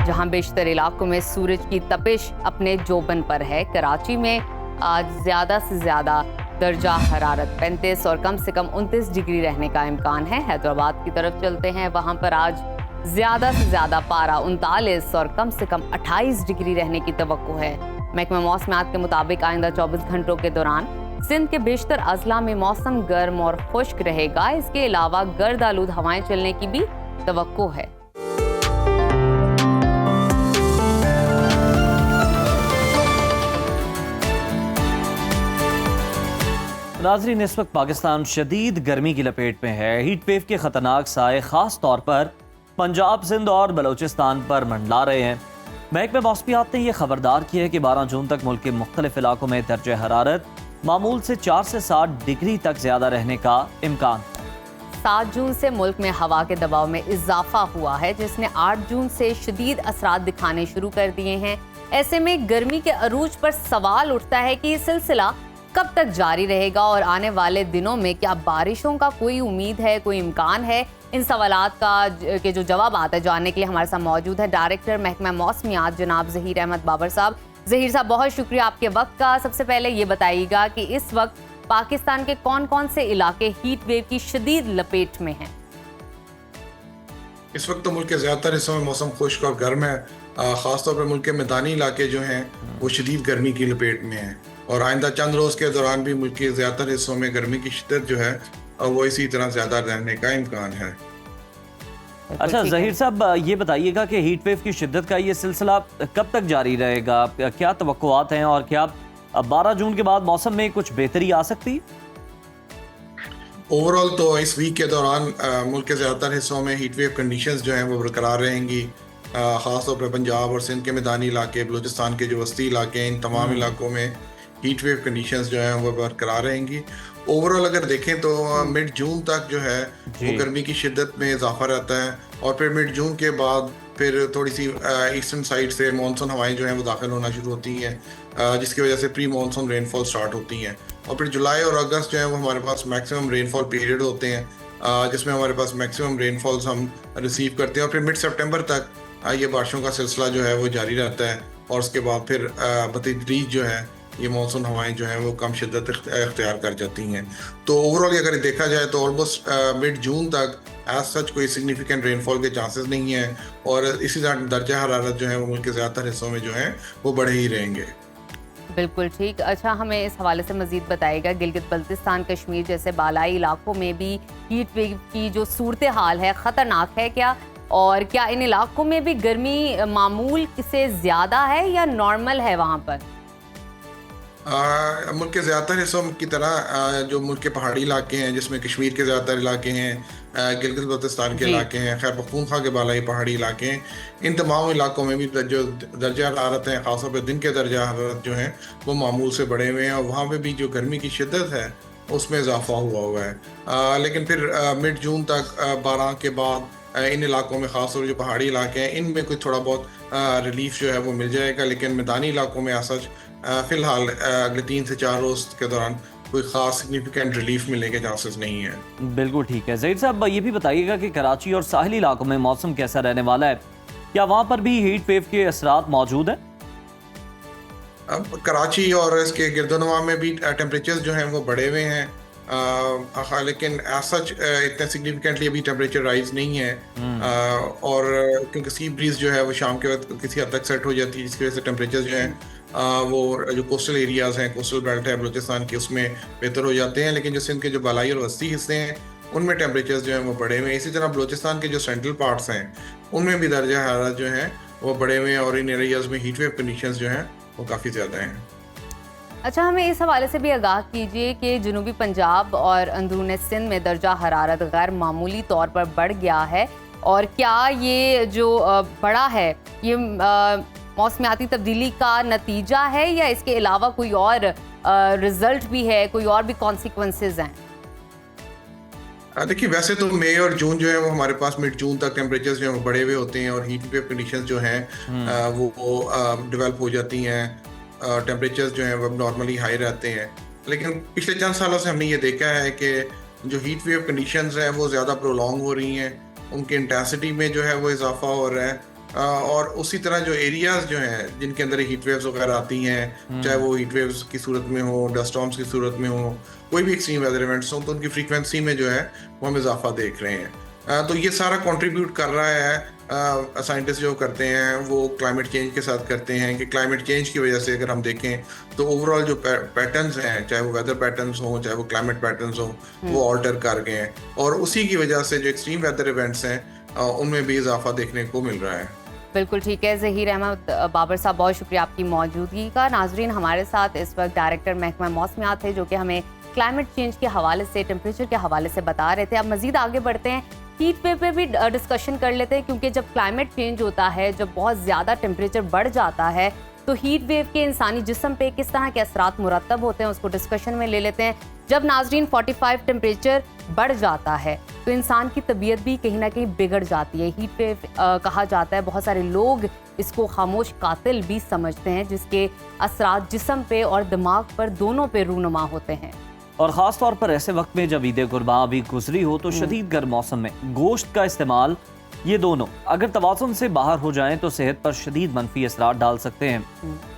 S2: जहां बेशतर इलाकों में सूरज की तपिश अपने जोबन पर है। कराची में आज ज्यादा से ज्यादा दर्जा हरारत 35 और कम से कम 29 डिग्री रहने का इम्कान है। हैदराबाद की तरफ चलते हैं, वहां पर आज ज़्यादा से ज़्यादा पारा 39 और कम से कम 28 डिग्री रहने की तवक्को है। महकमा मौसमियात के मुताबिक आइंदा 24 घंटों के दौरान सिंध के बेशतर अजला में मौसम गर्म और खुश्क रहेगा। इसके अलावा गर्द आलूद हवाएं चलने की भी तवक्को है।
S1: नाज़रीन, इस वक्त पाकिस्तान शदीद गर्मी की लपेट में है। हीट वेव के खतरनाक साए खास तौर पर पंजाब, सिंध और बलोचिस्तान पर मंडला रहे हैं। महकमा मौसमियात ने यह खबरदार किया है कि 12 जून तक मुल्क के मुख्तलिफ इलाकों में दर्जा हरारत मामूल से 4 से 7 डिग्री तक ज्यादा रहने का इम्कान।
S2: 7 जून से मुल्क में हवा के दबाव में इजाफा हुआ है, जिसने 8 जून से शदीद असरात दिखाने शुरू कर दिए हैं। ऐसे में गर्मी के अरूज पर सवाल उठता है कि ये सिलसिला कब तक जारी रहेगा और आने वाले दिनों में क्या बारिशों का कोई उम्मीद है, कोई इम्कान है। इन सवालात का के जो जवाब आता है जानने के लिए हमारे साथ मौजूद है डायरेक्टर महकमा मौसमियात जनाब ज़हीर अहमद बाबर साहब। ज़हीर साहब, बहुत शुक्रिया आपके वक्त का। सबसे पहले ये बताइएगा कि इस वक्त पाकिस्तान के कौन कौन से इलाके हीट वेव की शदीद लपेट में हैं?
S9: इस वक्त तो मुल्क के ज़्यादातर हिस्सों में मौसम खुश्क और गर्म है। ख़ासतौर पर मुल्क के मैदानी इलाके जो हैं वो शदीद गर्मी की लपेट में हैं और आइंदा चंद रोज़ के दौरान भी मुल्क के ज़्यादातर हिस्सों में गर्मी की शिद्दत जो है वो इसी तरह ज़्यादा रहने का इम्कान है।
S1: अच्छा ज़हीर साहब, ये बताइएगा कि हीट वेव की शिद्दत का ये सिलसिला कब तक जारी रहेगा, क्या तवक्कुआत हैं और क्या 12 जून के बाद मौसम में कुछ बेहतरी आ सकती?
S9: ओवरऑल तो इस वीक के दौरान मुल्क के ज़्यादातर हिस्सों में हीट वेव कंडीशंस जो हैं वो बरकरार रहेंगी। ख़ास तौर पर पंजाब और सिंध के मैदानी इलाके, बलूचिस्तान के जो वस्ती इलाके हैं, इन तमाम इलाकों में हीट वेव कंडीशंस जो हैं वो बरकरार रहेंगी। ओवरऑल अगर देखें तो मिड जून तक जो है वो गर्मी की शिद्दत में इजाफा रहता है और फिर मिड जून के बाद फिर थोड़ी सी ईस्टर्न साइड से मानसून हवाएं जो हैं वो दाखिल होना शुरू होती हैं, जिसकी वजह से प्री मानसून रेनफॉल स्टार्ट होती हैं और फिर जुलाई और अगस्त जो है वो हमारे पास मैक्सिमम रेनफॉल पीरियड होते हैं, जिसमें हमारे पास मैक्सिमम रेनफॉल्स हम रिसीव करते हैं और फिर मिड सितंबर तक ये बारिशों का सिलसिला जो है वो जारी रहता है और उसके बाद फिर बतदरीज जो है ये मानसून हवाएं जो हैं वो कम शिद्दत इख्तियार कर जाती हैं। तो ओवरऑल अगर देखा जाए तो ऑलमोस्ट मिड जून तक एज सच कोई सिग्निफिकेंट रेनफॉल के चांसेस नहीं हैं और इसी तरह दर्जा हरारत जो है वो मुल्क के ज़्यादातर हिस्सों में जो है वो बढ़े ही रहेंगे।
S2: बिल्कुल ठीक। अच्छा, हमें इस हवाले से मजीद बताइएगा, गिलगित बल्तिस्तान, कश्मीर जैसे बालाई इलाकों में भी हीट वेव की जो सूरत हाल है ख़तरनाक है क्या, और क्या इन इलाकों में भी गर्मी मामूल से ज़्यादा है या नॉर्मल है वहाँ पर?
S9: मुल्क के ज़्यादातर हिस्सों की तरह जो मुल्क के पहाड़ी इलाके हैं, जिसमें कश्मीर के ज़्यादातर इलाके हैं, गिलगित बल्तिस्तान के इलाके हैं, खैबर पख्तूनख्वा के बालाई पहाड़ी इलाके हैं, इन तमाम इलाकों में भी जो दर्जा हरारत हैं, ख़ासतौर पर दिन के दर्जा हरारत जो हैं वो मामूल से बढ़े हुए हैं और वहाँ पे भी जो गर्मी की शिद्दत है उसमें इजाफा हुआ है। लेकिन फिर मिड जून तक 12 के बाद इन इलाकों में ख़ासतौर जो पहाड़ी इलाके हैं इनमें कोई थोड़ा बहुत रिलीफ जो है वो मिल जाएगा, लेकिन मैदानी इलाकों में सच फ़िलहाल अगले 3 से 4 रोज़ के दौरान कोई ख़ास सिग्निफिकेंट रिलीफ मिलने के चांसेस नहीं है।
S1: बिल्कुल ठीक है। ज़हीर साहब, ये भी बताइएगा कि कराची और साहिली इलाकों में मौसम कैसा रहने वाला है, क्या वहाँ पर भी हीट वेव के असरात मौजूद हैं?
S9: अब कराची और इसके गिरदोनवा में भी टेम्परेचर जो हैं वो बढ़े हुए हैं, लेकिन सच इतने सिग्निफिकेंटली अभी टेम्परेचर राइज नहीं है और क्योंकि सी ब्रीज जो है वो शाम के वक्त किसी हद तक सेट हो जाती है, जिसकी वजह से टेम्परेचर जो हैं वो जो कोस्टल एरियाज़ हैं, कोस्टल बेल्ट है बलूचिस्तान की, उसमें बेहतर हो जाते हैं, लेकिन जो सिंध के जो बालाई और वस्ती हिस्से हैं उनमें टेम्परेचर जो हैं वो बढ़े हुए हैं। इसी तरह बलूचिस्तान के जो सेंट्रल पार्ट्स हैं उनमें भी दर्जा हरारत जो हैं वो बढ़े हुए हैं और इन एरियाज़ में हीट वेव कंडीशंस जो हैं वो काफ़ी ज़्यादा हैं।
S2: अच्छा, हमें इस हवाले से भी आगाह कीजिए कि जनूबी पंजाब और अंदरून सिंध में दर्जा हरारत गैर मामूली तौर पर बढ़ गया है और क्या ये जो बढ़ा है ये मौसमियाती तब्दीली का नतीजा है या इसके अलावा कोई और रिजल्ट भी है, कोई और भी कॉन्सिक्वेंसेस हैं?
S9: देखिए, वैसे तो मई और जून जो है वो हमारे पास मिड जून तक टेम्परेचर्स जो है वो बढ़े हुए होते हैं और हीट वेव कंडीशंस जो हैं वो डेवलप हो जाती हैं, टेम्परेचर्स जो हैं वो नॉर्मली हाई रहते हैं। लेकिन पिछले चंद सालों से हमने ये देखा है कि जो हीट वेव कंडीशंस हैं वो ज़्यादा प्रोलॉन्ग हो रही हैं, उनकी इंटेंसिटी में जो है वो इजाफा हो रहा है और उसी तरह जो एरियाज जो हैं जिनके अंदर हीट वेव्स वगैरह आती हैं, चाहे वो हीट वेव्स की सूरत में हो, डस्ट स्टॉर्म्स की सूरत में हो, कोई भी एक्सट्रीम वेदर इवेंट्स हो, तो उनकी फ्रीक्वेंसी में जो है वो हम इजाफा देख रहे हैं। तो ये सारा कंट्रीब्यूट कर रहा है, साइंटिस्ट जो करते हैं वो क्लाइमेट चेंज के साथ करते हैं कि क्लाइमेट चेंज की वजह से अगर हम देखें तो ओवरऑल जो पैटर्न्स हैं, चाहे वो वेदर पैटर्न्स हो, चाहे वो क्लाइमेट पैटर्न्स हो, वो ऑल्टर कर गए हैं और उसी की वजह से जो एक्सट्रीम वेदर इवेंट्स हैं उनमें भी इजाफा देखने को मिल रहा है।
S2: बिल्कुल ठीक है ज़हीर अहमद बाबर साहब, बहुत शुक्रिया आपकी मौजूदगी का। नाजरीन, हमारे साथ इस वक्त डायरेक्टर महकमा मौसमियात थे जो कि हमें क्लाइमेट चेंज के हवाले से, टेम्परेचर के हवाले से बता रहे थे। अब मजीद आगे बढ़ते हैं, हीट वेव पे भी डिस्कशन कर लेते हैं, क्योंकि जब क्लाइमेट चेंज होता है, जब बहुत ज़्यादा टेम्परेचर बढ़ जाता है, तो हीट वेव के इंसानी जिस्म पे किस तरह के असरात मुरतब होते हैं उसको डिस्कशन में ले लेते हैं। जब नाजरीन 45 टेम्परेचर बढ़ जाता है तो इंसान की तबीयत भी कहीं ना कहीं बिगड़ जाती है। हीट वेव कहा जाता है, बहुत सारे लोग इसको खामोश कातिल भी समझते हैं, जिसके असरात जिस्म पे और दिमाग पर दोनों पे रूनुमा होते हैं।
S1: और ख़ास तौर पर ऐसे वक्त में जब ईद कुर्बान अभी गुजरी हो तो शदीद गर्म मौसम में गोश्त का इस्तेमाल, ये दोनों अगर तवाज़ुन से बाहर हो जाएं तो सेहत पर शदीद मनफी असरात डाल सकते हैं।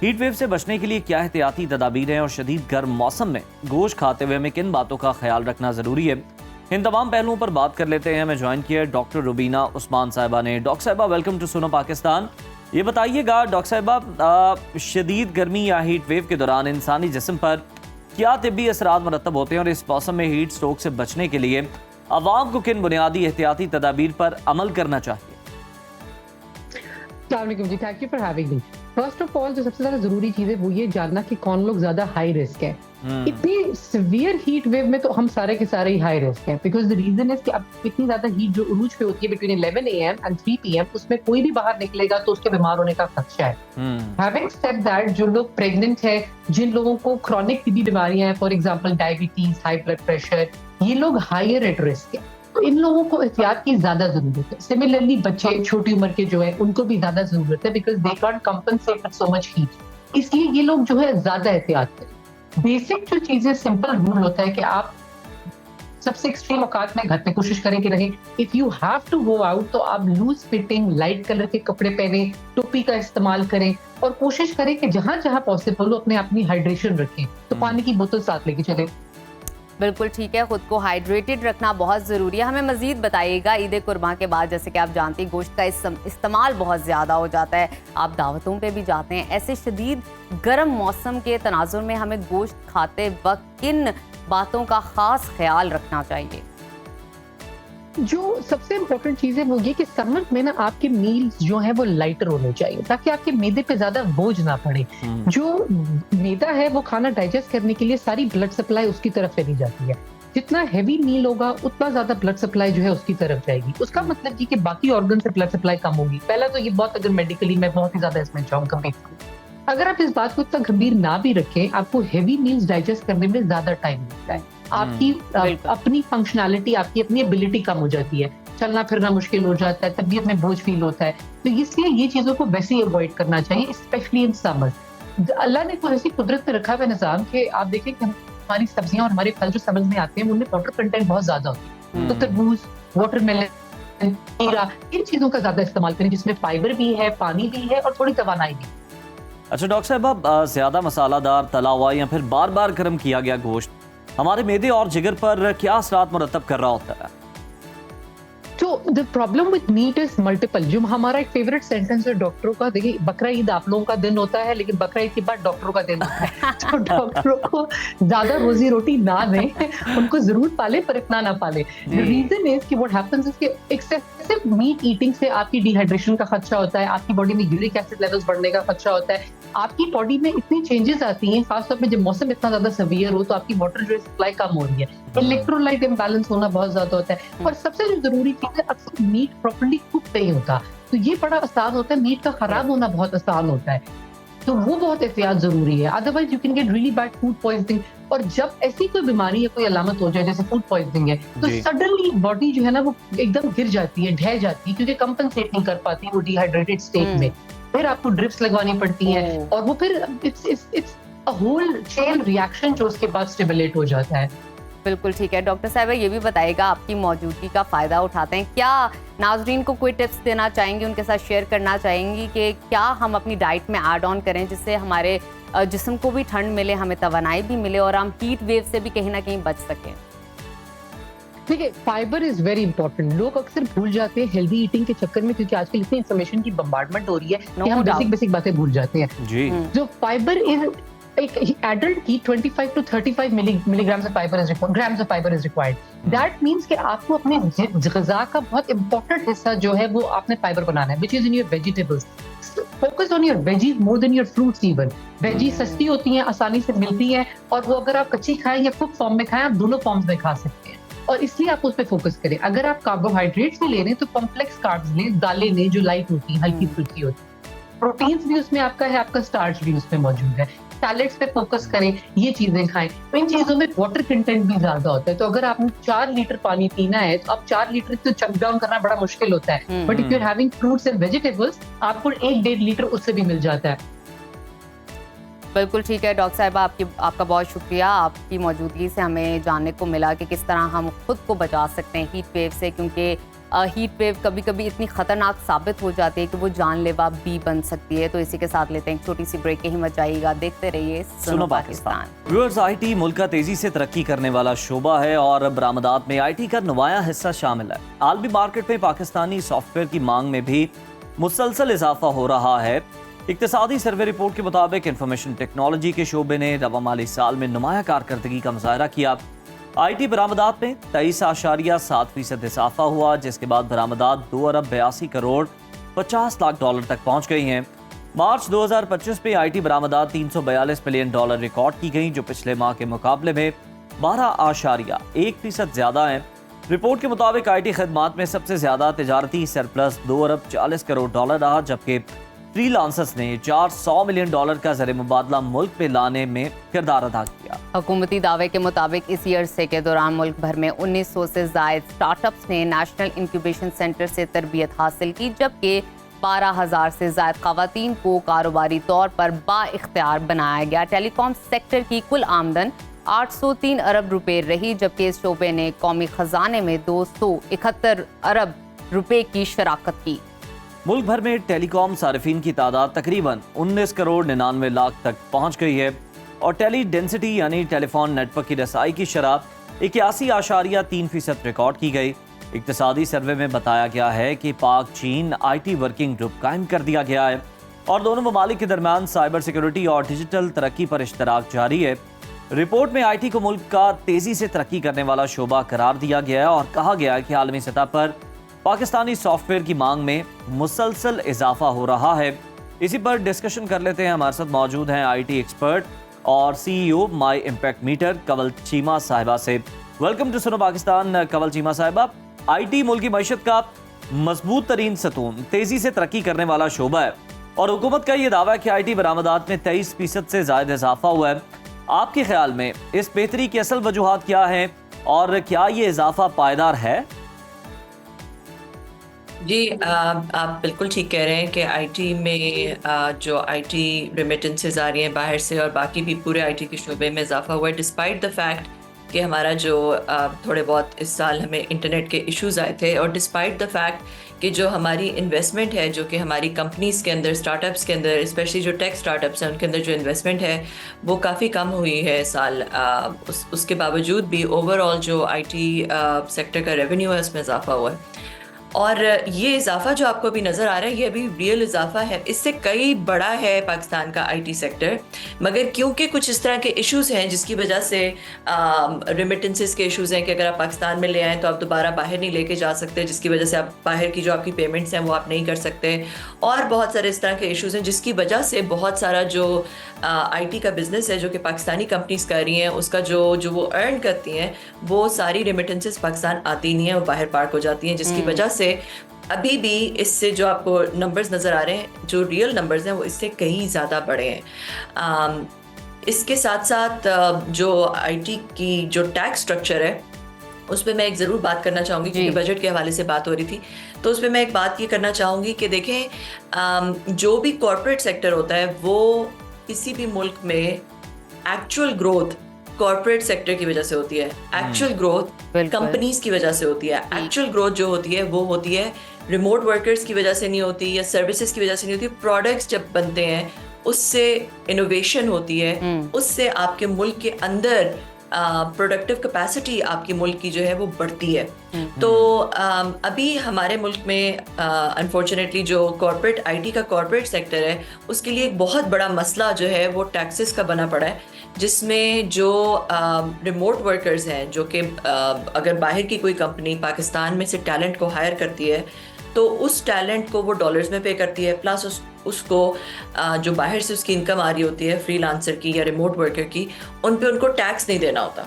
S1: हीट वेव से बचने के लिए क्या एहतियाती तदाबीर हैं और शदीद गर्म मौसम में गोश्त खाते हुए हमें किन बातों का ख्याल रखना ज़रूरी है, इन तमाम पहलुओं पर बात कर लेते हैं। हमें ज्वाइन किया डॉक्टर रुबीना उस्मान साहिबा ने। डॉक्टर साहिबा, वेलकम टू सुनो पाकिस्तान। ये बताइएगा डॉक्टर साहिबा, शदीद गर्मी या हीट वेव के दौरान इंसानी जिस्म पर क्या तिब्बी असरात मरतब होते हैं और इस मौसम में हीट स्ट्रोक से बचने के लिए अवाम को किन बुनियादी एहतियाती तदाबीर पर अमल करना चाहिए?
S10: जी, thank you for having me. First of all जो सबसे ज्यादा जरूरी चीज है वो ये जानना कि कौन लोग ज्यादा हाई रिस्क है। इतनी सीवियर हीट वेव में तो हम सारे के सारे ही हाई रिस्क हैं, बिकॉज द रीजन इज कि अब इतनी ज्यादा हीट जो उरूज पे होती है बिटवीन 11 AM एंड 3 PM, उसमें कोई भी बाहर निकलेगा तो उसके बीमार होने का खदशा है। हैविंग सेड दैट, जो लोग प्रेग्नेंट है, जिन लोगों को क्रॉनिक टीबी बीमारियां हैं, for example diabetes, high blood pressure, ये लोग हायर एट रिस्क है, तो इन लोगों को एहतियात की ज्यादा जरूरत है। सिमिलरली बच्चे छोटी उम्र के जो है उनको भी ज्यादा जरूरत है, because they can't compensate with so much heat, इसलिए ये लोग जो है ज्यादा एहतियात करें। बेसिक जो चीजें, सिंपल रूल होता है कि आप सबसे एक्सट्रीम औकात में घर पे कोशिश करें कि रहे। If you have to go out तो आप लूज फिटिंग लाइट कलर के कपड़े पहने, टोपी का इस्तेमाल करें और कोशिश करें कि जहां जहां पॉसिबल हो अपने अपनी हाइड्रेशन रखें, तो पानी की बोतल साथ लेके चले।
S2: बिल्कुल ठीक है, खुद को हाइड्रेटेड रखना बहुत ज़रूरी है। हमें मज़ीद बताइएगा, ईद कुर्बान के बाद जैसे कि आप जानते हैं गोश्त का इस्तेमाल बहुत ज़्यादा हो जाता है, आप दावतों पे भी जाते हैं, ऐसे शदीद गर्म मौसम के तनाजुर में हमें गोश्त खाते वक्त किन बातों का ख़ास ख्याल रखना चाहिए?
S10: जो सबसे इम्पोर्टेंट चीज है वो ये कि समर में ना आपके मील्स जो है वो लाइटर होने चाहिए, ताकि आपके मैदे पे ज्यादा बोझ ना पड़े। जो मैदा है वो खाना डाइजेस्ट करने के लिए सारी ब्लड सप्लाई उसकी तरफ चली जाती है। जितना हैवी मील होगा उतना ज्यादा ब्लड सप्लाई जो है उसकी तरफ जाएगी। उसका मतलब ये कि बाकी ऑर्गन से ब्लड सप्लाई कम होगी। पहला तो ये बहुत, अगर मेडिकली मैं बहुत ही ज्यादा इसमें जाऊंगा, अगर आप इस बात को इतना गंभीर ना भी रखें, आपको हैवी मील्स डाइजेस्ट करने में ज्यादा टाइम लगता है, आपकी अपनी फंक्शनैलिटी, आपकी अपनी एबिलिटी कम हो जाती है, चलना फिरना मुश्किल हो जाता है, तबीयत में बोझ फील होता है। तो इसलिए ये चीजों को वैसे ही अवॉइड करना चाहिए, स्पेशली इन समर। अल्लाह ने कोई ऐसी कुदरत पे रखा हुआ निजाम कि आप देखें कि हमारी सब्जियां और हमारे फल जो समझ में आते हैं उनमें वाटर कंटेंट बहुत ज्यादा होती है। तो तरबूज, वाटरमेलन, खीरा, इन चीजों का ज्यादा इस्तेमाल करें जिसमें फाइबर भी है, पानी भी है और थोड़ी तवानाई भी।
S1: अच्छा डॉक्टर साहब, अब ज्यादा मसालादार, तला हुआ या फिर बार बार गर्म किया गया गोश्त हमारे मैदे और जिगर पर क्या असरात मुरतब कर रहा होता है?
S10: तो the problem with meat is multiple. जो हमारा एक फेवरेट सेंटेंस है डॉक्टरों का, देखिए बकरा ईद आप लोगों का दिन होता है, लेकिन बकरा ईद के बाद डॉक्टरों का दिन होता है। तो डॉक्टरों को ज्यादा रोजी रोटी ना दें, उनको जरूर पाले पर इतना ना पाले। द रीजन इज कि व्हाट हैपेंस इज कि एक्सेसिव मीट ईटिंग से आपकी डिहाइड्रेशन का खदशा होता है, आपकी बॉडी में यूरिक एसिड लेवल्स बढ़ने का खदशा होता है, आपकी बॉडी में इतनी चेंजेस आती हैं, खासतौर पे जब मौसम इतना ज्यादा सीवियर हो तो आपकी वाटर जो सप्लाई कम हो रही है, इलेक्ट्रोलाइट इम्बैलेंस होना बहुत ज्यादा होता है। और सबसे जो जरूरी चीज है, अक्सर मीट प्रॉपर्ली कुक नहीं होता, तो ये बड़ा आसान होता है, मीट का खराब होना बहुत आसान होता है, तो वो बहुत एहतियात जरूरी है। Otherwise you can get really bad food poisoning. और जब ऐसी कोई बीमारी या कोई अलामत हो जाए जैसे फूड पॉइजनिंग है, तो सडनली बॉडी जो है ना वो एकदम गिर जाती है, ढह जाती है, क्योंकि कंपनसेट नहीं कर पाती वो डिहाइड्रेटेड स्टेट में। फिर आपको ड्रिप्स लगवानी पड़ती है और वो फिर it's a whole chain reaction जो उसके बाद स्टिमुलेट हो जाता है।
S2: बिल्कुल ठीक है। डॉक्टर साहिबा ये भी बताइएगा, आपकी मौजूदगी का फ़ायदा उठाते हैं, क्या नाजरीन को कोई टिप्स देना चाहेंगी, उनके साथ शेयर करना चाहेंगी कि क्या हम अपनी डाइट में ऐड ऑन करें जिससे हमारे जिस्म को भी ठंड मिले, हमें तवानाई भी मिले और हम हीट वेव से भी कहीं ना कहीं बच सकें?
S10: देखिए, फाइबर इज वेरी इंपॉर्टेंट। लोग अक्सर भूल जाते हैं हेल्दी ईटिंग के चक्कर में, क्योंकि आजकल इतनी इन्फॉर्मेशन की बम्बार्डमेंट हो रही है कि हम बेसिक बातें भूल जाते हैं।
S1: जी।
S10: जो फाइबर इज एक एडल्ट की 25 to 35 milligram of fibre is required, grams of fibre is required. That means कि आपको अपने ग़िज़ा का बहुत इंपॉर्टेंट हिस्सा जो है वो आपने फाइबर बनाना है, which is in your vegetables. Focus on your veggies more than your fruits even. Veggie सस्ती होती हैं, आसानी से मिलती हैं, और वो अगर आप कच्ची खाएं या कुक फॉर्म में खाएं, आप दोनों फॉर्म्स में खा सकते हैं, और इसलिए आप उस पर फोकस करें। अगर आप कार्बोहाइड्रेट्स भी ले रहे हैं तो कॉम्प्लेक्स कार्ब्स लें, दालें लें जो लाइट होती हैं, हल्की फुल्की होती है। प्रोटीन्स भी उसमें आपका है, आपका स्टार्च भी उसमें मौजूद है। सैलेड्स पे फोकस करें, ये चीजें खाएं। तो इन चीजों में वाटर कंटेंट भी ज्यादा होता है, तो अगर आपने 4 लीटर पानी पीना है तो अब 4 लीटर तो चक डाउन करना बड़ा मुश्किल होता है, but if you are having fruits and vegetables आपको 1-1.5 लीटर उससे भी मिल जाता है।
S2: बिल्कुल ठीक है डॉक्टर साहिबा, आपका बहुत शुक्रिया। आपकी मौजूदगी से हमें जानने को मिला कि किस तरह हम खुद को बचा सकते हैं हीट वेव से, क्योंकि हीट वेव कभी कभी इतनी खतरनाक साबित हो जाती है कि वो जानलेवा भी बन सकती है। तो इसी के साथ लेते हैं एक छोटी सी ब्रेक, ही मत जाइएगा, देखते रहिए सुनो पाकिस्तान।
S1: व्यूअर्स, आईटी मुल्क का तेजी से तरक्की करने वाला शोबा है और बरामदात में आईटी का नुमाया हिस्सा शामिल है। आलमी मार्केट में पाकिस्तानी सॉफ्टवेयर की मांग में भी मुसलसल इजाफा हो रहा है। इक्तिसादी सर्वे रिपोर्ट के मुताबिक इंफॉर्मेशन टेक्नोलॉजी के शोबे ने रवा माली साल में नुमाया कारकर्दगी का मुजाहरा किया। आईटी बरामदात में 23.7% इजाफा हुआ, जिसके बाद बरामदात 2 अरब 82 करोड़ 50 लाख डॉलर तक पहुंच गई हैं। मार्च 2025 में आईटी बरामदात 342 मिलियन डॉलर रिकॉर्ड की गई, जो पिछले माह के मुकाबले में 12.1% ज्यादा है। रिपोर्ट के मुताबिक आईटी खदमात में सबसे ज्यादा तिजारती सरप्लस 2 अरब 40 करोड़ डॉलर रहा, जबकि फ्रीलांसर्स ने 400 मिलियन डॉलर का ज़र मुबादला मुल्क में लाने में किरदार अदा किया।
S2: हुकूमती दावे के मुताबिक इसी अरसे के दौरान मुल्क भर में 1900 से जायद स्टार्टअप्स ने नेशनल इंक्यूबेशन सेंटर से तरबियत हासिल की, जबकि 12,000 से जायद ख़वातीन को कारोबारी तौर पर बाइख्तियार बनाया गया। टेलीकॉम सेक्टर की कुल आमदन 803 अरब रुपए रही, जबकि इस शोबे ने कौमी खजाने में 271 अरब रुपए की शराकत की।
S1: मुल्क भर में टेलीकॉम सारिफीन की तादाद तकरीबन 19 करोड़ 99 लाख तक पहुंच गई है और टेली डेंसिटी यानी टेलीफोन नेटवर्क की रसाई की शरह 81.3% रिकॉर्ड की गई। इक्तिसादी सर्वे में बताया गया है कि पाक चीन आईटी वर्किंग ग्रुप कायम कर दिया गया है और दोनों ममालिक के दरमियान साइबर सिक्योरिटी और डिजिटल तरक्की पर इश्तराक जारी है। रिपोर्ट में आईटी को मुल्क का तेजी से तरक्की करने वाला शोबा करार दिया गया है और कहा गया है कि आलमी सतह पर पाकिस्तानी सॉफ्टवेयर की मांग में मुसलसल इजाफा हो रहा है। इसी पर डिस्कशन कर लेते हैं। हमारे साथ मौजूद हैं आईटी एक्सपर्ट और सीईओ माई इम्पैक्ट मीटर कंवल चीमा साहिबा से। वेलकम टू सुनो पाकिस्तान कंवल चीमा साहिबा। आईटी मुल्क की मईशत का मजबूत तरीन सतून, तेजी से तरक्की करने वाला शोबा है और हुकूमत का ये दावा है कि आईटी बरामदात में 23% से ज्यादा इजाफा हुआ है। आपके ख्याल में इस बेहतरी की असल वजूहात क्या है और क्या ये इजाफा पायदार है?
S11: जी, आप बिल्कुल ठीक कह रहे हैं कि आईटी में जो आईटी रेमिटेंसेस आ रही हैं बाहर से और बाकी भी पूरे आईटी के शोबे में इजाफा हुआ है, डिस्पाइट द फैक्ट कि हमारा जो थोड़े बहुत इस साल हमें इंटरनेट के इश्यूज़ आए थे और डिस्पाइट द फैक्ट कि जो हमारी इन्वेस्टमेंट है, जो कि हमारी कंपनीज़ के अंदर, स्टार्टअप्स के अंदर, स्पेशली जो टेक स्टार्टअप्स हैं उनके अंदर जो इन्वेस्टमेंट है वो काफ़ी कम हुई है साल। उसके बावजूद भी ओवरऑल जो आईटी सेक्टर का रेवेन्यू है उसमें इजाफा हुआ है और ये इजाफा जो आपको अभी नज़र आ रहा है ये अभी रियल इजाफा है। इससे कई बड़ा है पाकिस्तान का आईटी सेक्टर, मगर क्योंकि कुछ इस तरह के इश्यूज़ हैं जिसकी वजह से रेमिटेंसेस के इश्यूज़ हैं कि अगर आप पाकिस्तान में ले आएँ तो आप दोबारा बाहर नहीं लेके जा सकते, जिसकी वजह से आप बाहर की जो आपकी पेमेंट्स हैं वो आप नहीं कर सकते, और बहुत सारे इस तरह के इश्यूज़ हैं जिसकी वजह से बहुत सारा जो आईटी का बिज़नेस है जो कि पाकिस्तानी कंपनीज़ कर रही हैं उसका जो वो अर्न करती हैं वो सारी रेमिटेंसेस पाकिस्तान आती नहीं है, वो बाहर पार्क हो जाती हैं, जिसकी वजह से अभी भी इससे जो आपको नंबर्स नज़र आ रहे हैं, जो रियल नंबर्स हैं वो इससे कहीं ज़्यादा बड़े हैं। इसके साथ साथ जो आईटी की जो टैक्स स्ट्रक्चर है उस पर मैं एक ज़रूर बात करना चाहूँगी क्योंकि बजट के हवाले से बात हो रही थी, तो उस पर मैं एक बात ये करना चाहूँगी कि देखें जो भी कॉर्पोरेट सेक्टर होता है वो किसी भी मुल्क में एक्चुअल ग्रोथ कॉर्पोरेट सेक्टर की वजह से होती है, एक्चुअल ग्रोथ कंपनीज की वजह से होती है, एक्चुअल ग्रोथ जो होती है वो होती है रिमोट वर्कर्स की वजह से नहीं होती या सर्विसेज की वजह से नहीं होती। प्रोडक्ट्स जब बनते हैं उससे इनोवेशन होती है, उससे आपके मुल्क के अंदर प्रोडक्टिव कैपेसिटी आपकी मुल्क की जो है वो बढ़ती है। तो अभी हमारे मुल्क में अनफॉर्चुनेटली जो कॉर्पोरेट आईटी का कॉर्पोरेट सेक्टर है उसके लिए एक बहुत बड़ा मसला जो है वो टैक्सेस का बना पड़ा है, जिसमें जो रिमोट वर्कर्स हैं जो कि अगर बाहर की कोई कंपनी पाकिस्तान में से टैलेंट को हायर करती है तो उस टैलेंट को वो डॉलर्स में पे करती है, प्लस उसको जो बाहर से उसकी इनकम आ रही होती है फ्रीलांसर की या रिमोट वर्कर की, उन पे उनको टैक्स नहीं देना होता।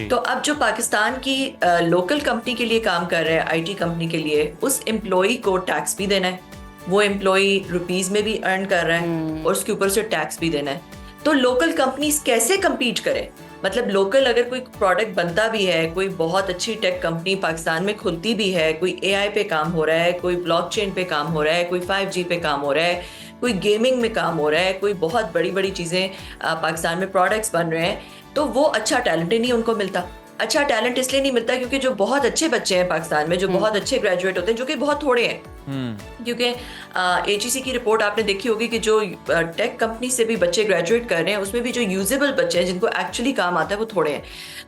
S11: तो अब जो पाकिस्तान की लोकल कंपनी के लिए काम कर रहे हैं, आईटी कंपनी के लिए, उस एम्प्लॉई को टैक्स भी देना है, वो एम्प्लॉई रुपीस में भी अर्न कर रहा है और उसके ऊपर से टैक्स भी देना है। तो लोकल कंपनीज कैसे कम्पीट करें? मतलब लोकल अगर कोई प्रोडक्ट बनता भी है, कोई बहुत अच्छी टेक कंपनी पाकिस्तान में खुलती भी है, कोई एआई पे काम हो रहा है, कोई ब्लॉकचेन पे काम हो रहा है, कोई 5G पे काम हो रहा है, कोई गेमिंग में काम हो रहा है, कोई बहुत बड़ी बड़ी चीज़ें पाकिस्तान में प्रोडक्ट्स बन रहे हैं, तो वो अच्छा टैलेंट ही नहीं उनको मिलता। अच्छा टैलेंट इसलिए नहीं मिलता क्योंकि जो बहुत अच्छे बच्चे हैं पाकिस्तान में, जो बहुत अच्छे ग्रेजुएट होते हैं, जो कि बहुत थोड़े हैं, क्योंकि HEC की रिपोर्ट आपने देखी होगी कि जो टेक कंपनी से भी बच्चे ग्रेजुएट कर रहे हैं उसमें भी जो यूजेबल बच्चे हैं जिनको एक्चुअली काम आता है वो थोड़े हैं।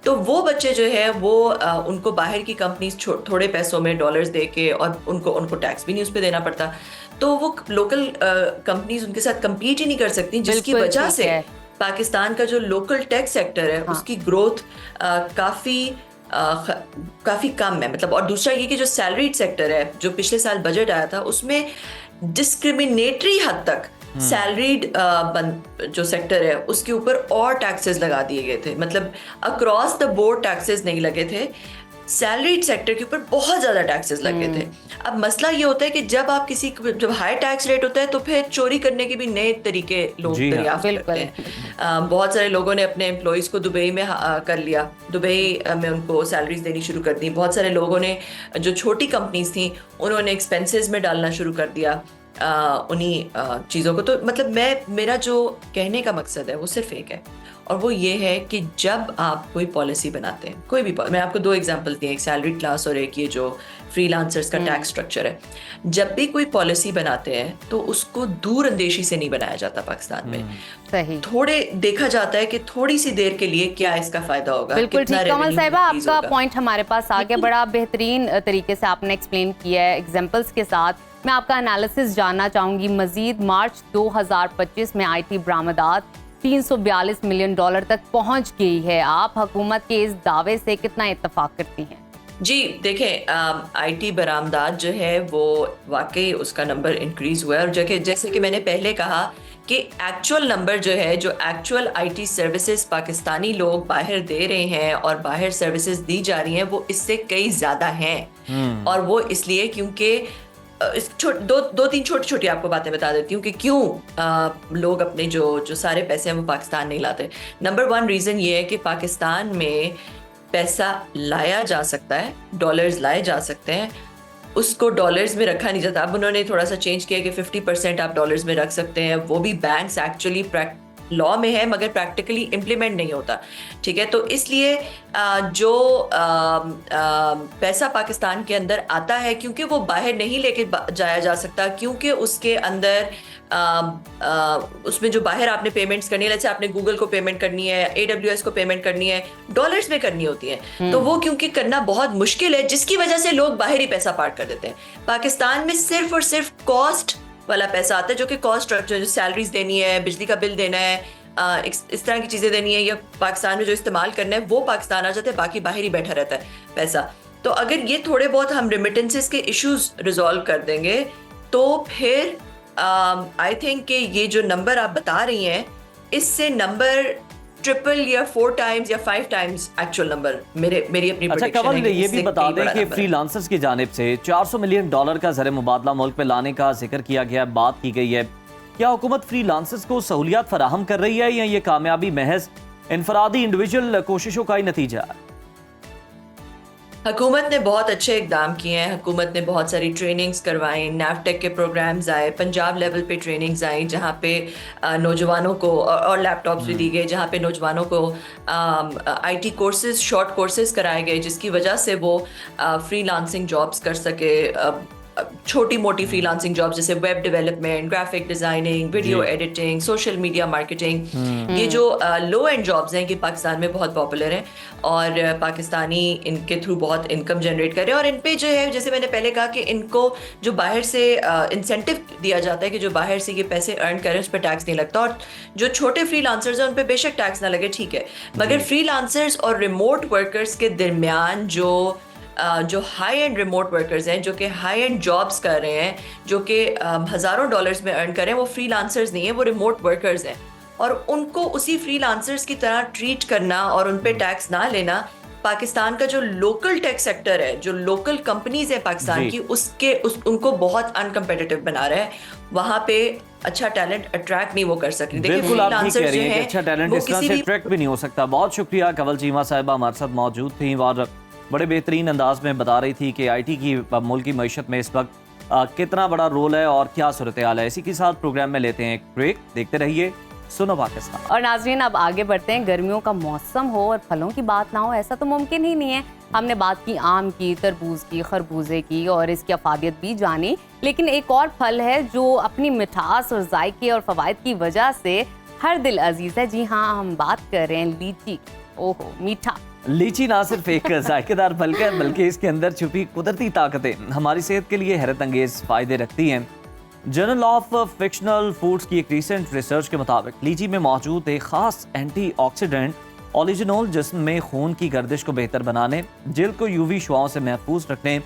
S11: तो वो बच्चे जो है वो उनको बाहर की कंपनीज थोड़े पैसों में डॉलर्स दे के, और उनको टैक्स भी नहीं उस पर देना पड़ता, तो वो लोकल कंपनीज उनके साथ कम्पीट ही नहीं कर सकती, जिसकी वजह से पाकिस्तान का जो लोकल टेक सेक्टर है उसकी ग्रोथ काफ़ी कम है। मतलब, और दूसरा ये कि जो सैलरीड सेक्टर है, जो पिछले साल बजट आया था उसमें डिस्क्रिमिनेटरी हद तक सैलरीड जो सेक्टर है उसके ऊपर और टैक्सेस लगा दिए गए थे। मतलब अक्रॉस द बोर्ड टैक्सेस नहीं लगे थे, सैलरीड सेक्टर के ऊपर बहुत ज़्यादा टैक्सेस लगे थे। अब मसला ये होता है कि जब हाई टैक्स रेट होता है तो फिर चोरी करने के भी नए तरीके लोग दरियाफ्त करते हैं। बहुत सारे लोगों ने अपने एम्प्लॉयज़ को दुबई में कर लिया, दुबई में उनको सैलरीज देनी शुरू कर दी। बहुत सारे लोगों ने जो छोटी कंपनीज थी उन्होंने एक्सपेंसेस में डालना शुरू कर दिया उन्हीं चीज़ों को। तो मतलब मेरा जो कहने का मकसद है वो सिर्फ एक है, और वो ये है कि जब आप कोई पॉलिसी बनाते हैं, कोई भी मैं आपको दो एग्जांपल दिए, एक सैलरी क्लास और एक ये जो फ्रीलांसर्स का टैक्स स्ट्रक्चर है। जब भी कोई पॉलिसी बनाते हैं तो उसको दूर अंदेशी से नहीं बनाया जाता पाकिस्तान में।
S2: सही,
S11: थोड़े देखा जाता है कि थोड़ी सी देर के लिए क्या इसका फायदा होगा।
S2: बिल्कुल ठीक कमल साहिबा, आपका पॉइंट हमारे पास आ गया, बड़ा बेहतरीन तरीके से आपने एक्सप्लेन किया है एग्जाम्पल्स के साथ। मैं आपका एनालिसिस जानना चाहूंगी मजीद। मार्च 2025 में IT बरामदात $342 मिलियन तक पहुंच गई है। आप हुकूमत के इस दावे से कितना इत्तेफाक करती हैं?
S11: जी देखें, IT बरामदात जो है वो वाकई उसका नंबर इंक्रीज हुआ है, और जैसे कि मैंने पहले कहा कि एक्चुअल नंबर जो है, जो एक्चुअल IT सर्विसेज पाकिस्तानी लोग बाहर दे रहे हैं और बाहर सर्विसेज दी जा रही हैं, वो इससे कई ज़्यादा हैं। और वो इसलिए क्योंकि दो तीन छोटी छोटी आपको बातें बता देती हूँ कि क्यों लोग अपने जो सारे पैसे हैं वो पाकिस्तान नहीं लाते। नंबर 1 रीज़न ये है कि पाकिस्तान में पैसा लाया जा सकता है, डॉलर्स लाए जा सकते हैं, उसको डॉलर्स में रखा नहीं जाता। अब उन्होंने थोड़ा सा चेंज किया कि 50% आप डॉलर्स में रख सकते हैं, वो भी बैंक्स एक्चुअली लॉ में है मगर प्रैक्टिकली इम्प्लीमेंट नहीं होता। ठीक है, तो इसलिए जो पैसा पाकिस्तान के अंदर आता है, क्योंकि वो बाहर नहीं लेके जाया जा सकता, क्योंकि उसके अंदर उसमें जो बाहर आपने पेमेंट्स करनी है, जैसे आपने गूगल को पेमेंट करनी है, AWS को पेमेंट करनी है, डॉलर्स में करनी होती है, तो वो क्योंकि करना बहुत मुश्किल है, जिसकी वजह से लोग बाहर ही पैसा पार्क कर देते हैं। पाकिस्तान में सिर्फ और सिर्फ कॉस्ट वाला पैसा आता है, जो कि कॉस्ट स्ट्रक्चर, जो सैलरीज देनी है, बिजली का बिल देना है, इस तरह की चीज़ें देनी है, या पाकिस्तान में जो इस्तेमाल करना है वो पाकिस्तान आ जाता है, बाकी बाहर ही बैठा रहता है पैसा। तो अगर ये थोड़े बहुत हम रेमिटेंसेस के इश्यूज रिजॉल्व कर देंगे तो फिर आई थिंक कि ये जो नंबर आप बता रही हैं, इससे नंबर ट्रिपल या 4 टाइम्स या 5 टाइम्स एक्चुअल नंबर मेरी अपनी
S1: अच्छा कमल, ये भी बता दें कि फ्रीलांसर्स की जानिब से $400 मिलियन का ज़र मुबादला मुल्क में लाने का जिक्र किया गया, बात की गई है। क्या हुकूमत फ्रीलांसर्स को सहूलियात फराहम कर रही है या ये कामयाबी महज इनफरादी इंडिविजुअल कोशिशों का ही नतीजा है?
S11: हुकूमत ने बहुत अच्छे इकदाम किए हैं। हुकूमत ने बहुत सारी ट्रेनिंग्स करवाई, नैफटेक के प्रोग्राम्स आए, पंजाब लेवल पे ट्रेनिंग्स आई जहाँ पे नौजवानों को और लैपटॉप्स भी दी गए, जहाँ पे नौजवानों को आईटी कोर्सेज, शॉर्ट कोर्सेज कराए गए, जिसकी वजह से वो फ्रीलांसिंग जॉब्स कर सके, छोटी मोटी फ्रीलांसिंग जॉब्स जैसे web development, graphic designing, video editing, social media marketing. ये जो लो एंड जॉब्स हैं, ये पाकिस्तान में बहुत पॉपुलर हैं और पाकिस्तानी इनके थ्रू बहुत इनकम जनरेट कर रहे हैं। और इन पे जो है, जैसे मैंने पहले कहा कि इनको जो बाहर से इंसेंटिव दिया जाता है कि जो बाहर से ये पैसे अर्न करें उस पर टैक्स नहीं लगता, और जो छोटे फ्रीलांसर्स हैं उन पर बेशक टैक्स ना लगे, ठीक है, मगर फ्रीलांसर्स और रिमोट वर्कर्स के दरमियान जो हाई एंड रिमोट वर्कर्स हैं, जो कि हाई एंड जॉब्स कर रहे हैं, जो कि हज़ारों डॉलर्स में अर्न कर रहे हैं, वो फ्रीलांसर्स नहीं है, वो रिमोट वर्कर्स हैं। और उनको उसी फ्रीलांसर्स की तरह ट्रीट करना और उन पे टैक्स ना लेना, पाकिस्तान का जो लोकल टेक सेक्टर है, जो लोकल कंपनीज है पाकिस्तान की, उनको बहुत अनकम्पिटिटिव बना रहा है। वहाँ पे अच्छा टैलेंट अट्रैक्ट नहीं वो कर सकते। देखिए फ्रीलांसर्स जो हैं,
S1: अच्छा टैलेंट इस तरह से अट्रैक्ट भी नहीं हो सकता। बहुत शुक्रिया, कंवल चीमा साहिबा हमारे साथ मौजूद थी और बड़े बेहतरीन अंदाज में बता रही थी कि आईटी की मुल्क की मईशत में इस वक्त कितना बड़ा रोल है और क्या सूरत हाल है। इसी के साथ प्रोग्राम में लेते हैं एक ब्रेक, देखते रहिए सुनो पाकिस्तान।
S2: और नाज़रीन, अब आगे बढ़ते हैं। गर्मियों का मौसम हो और फलों की बात ना हो, ऐसा तो मुमकिन ही नहीं है। हमने बात की आम की, तरबूज की, खरबूजे की और इसकी अफादियत भी जानी, लेकिन एक और फल है जो अपनी मिठास और जायके और फवाइद की वजह से हर दिल अजीज है। जी हाँ, हम बात कर रहे हैं लीची। ओहो, मीठा
S1: लीची ना सिर्फ एक जायकेदार फल है, बल्कि इसके अंदर छुपी कुदरती ताकतें हमारी सेहत के लिए हैरत अंगेज फायदे रखती हैं। जर्नल ऑफ फिक्शनल फूड्स की एक रिसेंट रिसर्च के मुताबिक लीची में मौजूद एक खास एंटीऑक्सीडेंट ओलिजिनोल जिस्म में खून की गर्दिश को बेहतर बनाने, जिल्द को यूवी शुआओं से महफूज रखने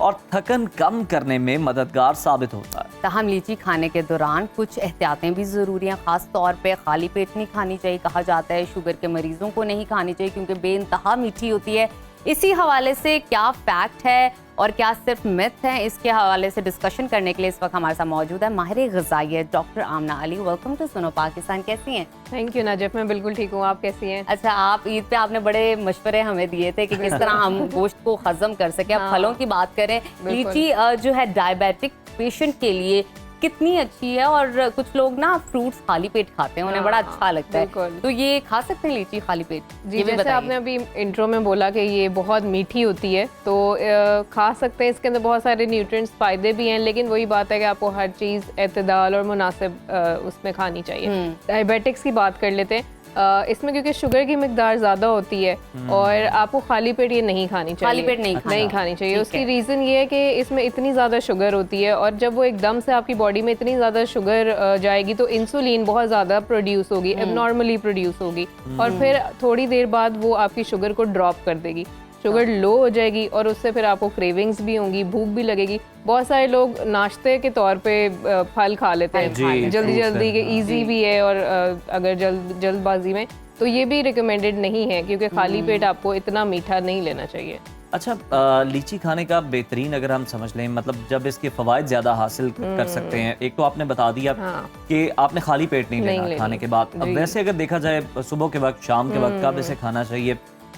S1: और थकन कम करने में मददगार साबित होता है।
S2: ताहम लीची खाने के दौरान कुछ एहतियातें भी ज़रूरी हैं। ख़ास तौर पे खाली पेट नहीं खानी चाहिए। कहा जाता है शुगर के मरीजों को नहीं खानी चाहिए क्योंकि बेइंतहा मीठी होती है। इसी हवाले से क्या फैक्ट है और क्या सिर्फ मिथ है, इसके हवाले से डिस्कशन करने के लिए इस वक्त हमारे साथ मौजूद है माहिर ग़िज़ाइयत doctor Amna Ali. Welcome to Suno Pakistan. कैसी हैं?
S12: थैंक यू नाजिफ, मैं बिल्कुल ठीक हूँ, आप कैसी हैं?
S2: अच्छा, आप ईद पे आपने बड़े मशवरे हमें दिए थे कि किस तरह हम गोश्त को हजम कर सकें। अब फलों की बात करें, लीची जो है डायबिटिक पेशेंट के लिए कितनी अच्छी है, और कुछ लोग ना फ्रूट्स खाली पेट खाते हैं, उन्हें बड़ा अच्छा लगता है, तो ये खा सकते हैं लीची खाली पेट?
S12: जी, जैसे आपने अभी इंट्रो में बोला कि ये बहुत मीठी होती है, तो खा सकते हैं। इसके अंदर बहुत सारे न्यूट्रिएंट्स फ़ायदे भी हैं, लेकिन वही बात है कि आपको हर चीज़ एतदाल और मुनासिब उसमें खानी चाहिए। डायबिटिक्स की बात कर लेते हैं। इसमें क्योंकि शुगर की मिकदार ज़्यादा होती है और आपको खाली पेट ये नहीं खानी चाहिए,
S2: खाली पेट नहीं
S12: खानी चाहिए। उसकी रीज़न ये है कि इसमें इतनी ज़्यादा शुगर होती है, और जब वो एकदम से आपकी बॉडी में इतनी ज़्यादा शुगर जाएगी तो इंसुलिन बहुत ज़्यादा प्रोड्यूस होगी, एबनॉर्मली प्रोड्यूस होगी, और फिर थोड़ी देर बाद वो आपकी शुगर को ड्रॉप कर देगी, शुगर लो हो जाएगी, और उससे फिर आपको क्रेविंग्स भी होंगी, भूख भी लगेगी। बहुत सारे लोग नाश्ते के तौर पे फल खा लेते हैं जल्दी के, इजी भी है, और अगर जल्दबाजी में तो ये भी रिकमेंडेड नहीं है क्योंकि खाली पेट आपको इतना मीठा नहीं लेना चाहिए।
S1: अच्छा, लीची खाने का बेहतरीन अगर हम समझ लें, मतलब जब इसके फवाइद ज़्यादा हासिल कर सकते हैं, एक तो आपने बता दिया कि आपने खाली पेट नहीं लेना खाने के बाद। अब वैसे अगर देखा जाए सुबह के वक्त, शाम के वक्त कब इसे खाना चाहिए,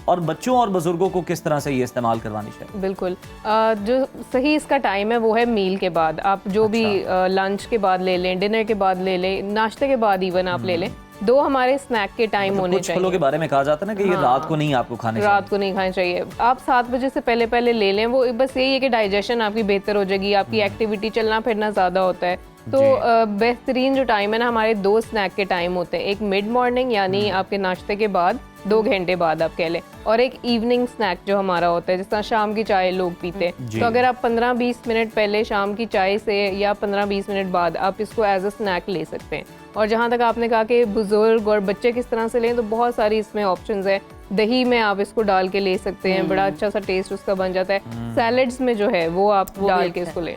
S1: और बच्चों और बुजुर्गों को किस तरह से ये इस्तेमाल करवानी चाहिए?
S12: बिल्कुल, जो सही इसका टाइम है वो है मील के बाद। आप जो भी लंच के बाद ले लें, डिनर के बाद ले लें, नाश्ते के बाद इवन आप ले लें। दो हमारे स्नैक के टाइम होने
S1: चाहिए। कुछ फलों के बारे में कहा जाता है ना कि ये रात को नहीं आपको खाने चाहिए,
S12: रात को नहीं खाने चाहिए। आप 7 बजे से पहले ले लें, वो बस यही है कि डाइजेशन आपकी बेहतर हो जाएगी, आपकी एक्टिविटी चलना फिरना ज़्यादा होता है। तो बेहतरीन जो टाइम है ना, हमारे 2 स्नैक के टाइम होते हैं। एक मिड मॉर्निंग यानी आपके नाश्ते के बाद 2 घंटे बाद आप कह लें, और एक इवनिंग स्नैक जो हमारा होता है, जिस तरह शाम की चाय लोग पीते हैं, तो अगर आप 15-20 मिनट पहले शाम की चाय से या 15-20 मिनट बाद आप इसको एज अ स्नैक ले सकते हैं। और जहाँ तक आपने कहा कि बुजुर्ग और बच्चे किस तरह से लें, तो बहुत सारी इसमें ऑप्शंस है। दही में आप इसको डाल के ले सकते हैं, बड़ा अच्छा सा टेस्ट उसका बन जाता है। सैलड्स में जो है वो आप डाल के इसको लें।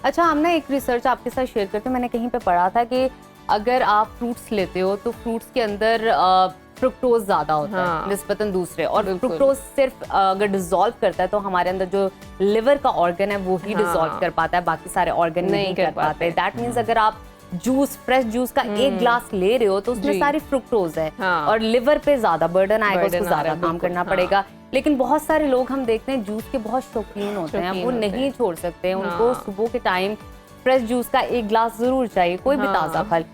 S2: अच्छा, हम ना एक रिसर्च आपके साथ शेयर करते हैं। मैंने कहीं पे पढ़ा था कि अगर आप फ्रूट्स लेते हो तो फ्रूट्स के अंदर फ्रुक्टोज ज़्यादा होता है निस्बतन दूसरे, और फ्रुक्टोज सिर्फ अगर डिसॉल्व करता है तो हमारे अंदर जो लिवर का ऑर्गन है वो ही डिसॉल्व कर पाता है, बाकी सारे ऑर्गन नहीं कर पाते। दैट मीन्स अगर आप जूस, फ्रेश जूस का 1 ग्लास ले रहे हो तो उसमें सारी फ्रुक्टोज है, और लिवर पे ज्यादा बर्डन आएगा, उसको ज्यादा काम करना पड़ेगा। लेकिन बहुत सारे लोग हम देखते हैं जूस के बहुत शौकीन होते हैं, वो नहीं छोड़ सकते हैं। उनको सुबह के टाइम फ्रेश जूस का एक ग्लास जरूर चाहिए, कोई भी ताज़ा फल।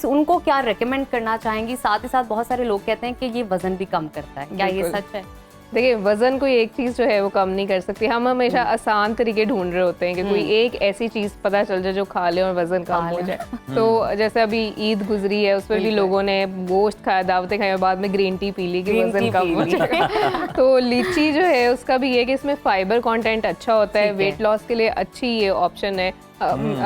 S2: उनको क्या रेकमेंड करना चाहेंगी? साथ ही साथ बहुत सारे लोग कहते हैं कि ये वजन भी कम करता है, क्या ये सच है?
S12: देखिए, वजन कोई एक चीज़ जो है वो कम नहीं कर सकती। हम हमेशा आसान तरीके ढूंढ रहे होते हैं कि कोई एक ऐसी चीज़ पता चल जाए जो खा ले और वजन कम हो जाए। तो जैसे अभी ईद गुजरी है, उस पर भी लोगों ने गोश्त खाया, दावतें खाई और बाद में ग्रीन टी पी ली कि वजन कम हो जाए। तो लीची जो है उसका भी ये कि इसमें फाइबर कंटेंट अच्छा होता है, वेट लॉस के लिए अच्छी ये ऑप्शन है।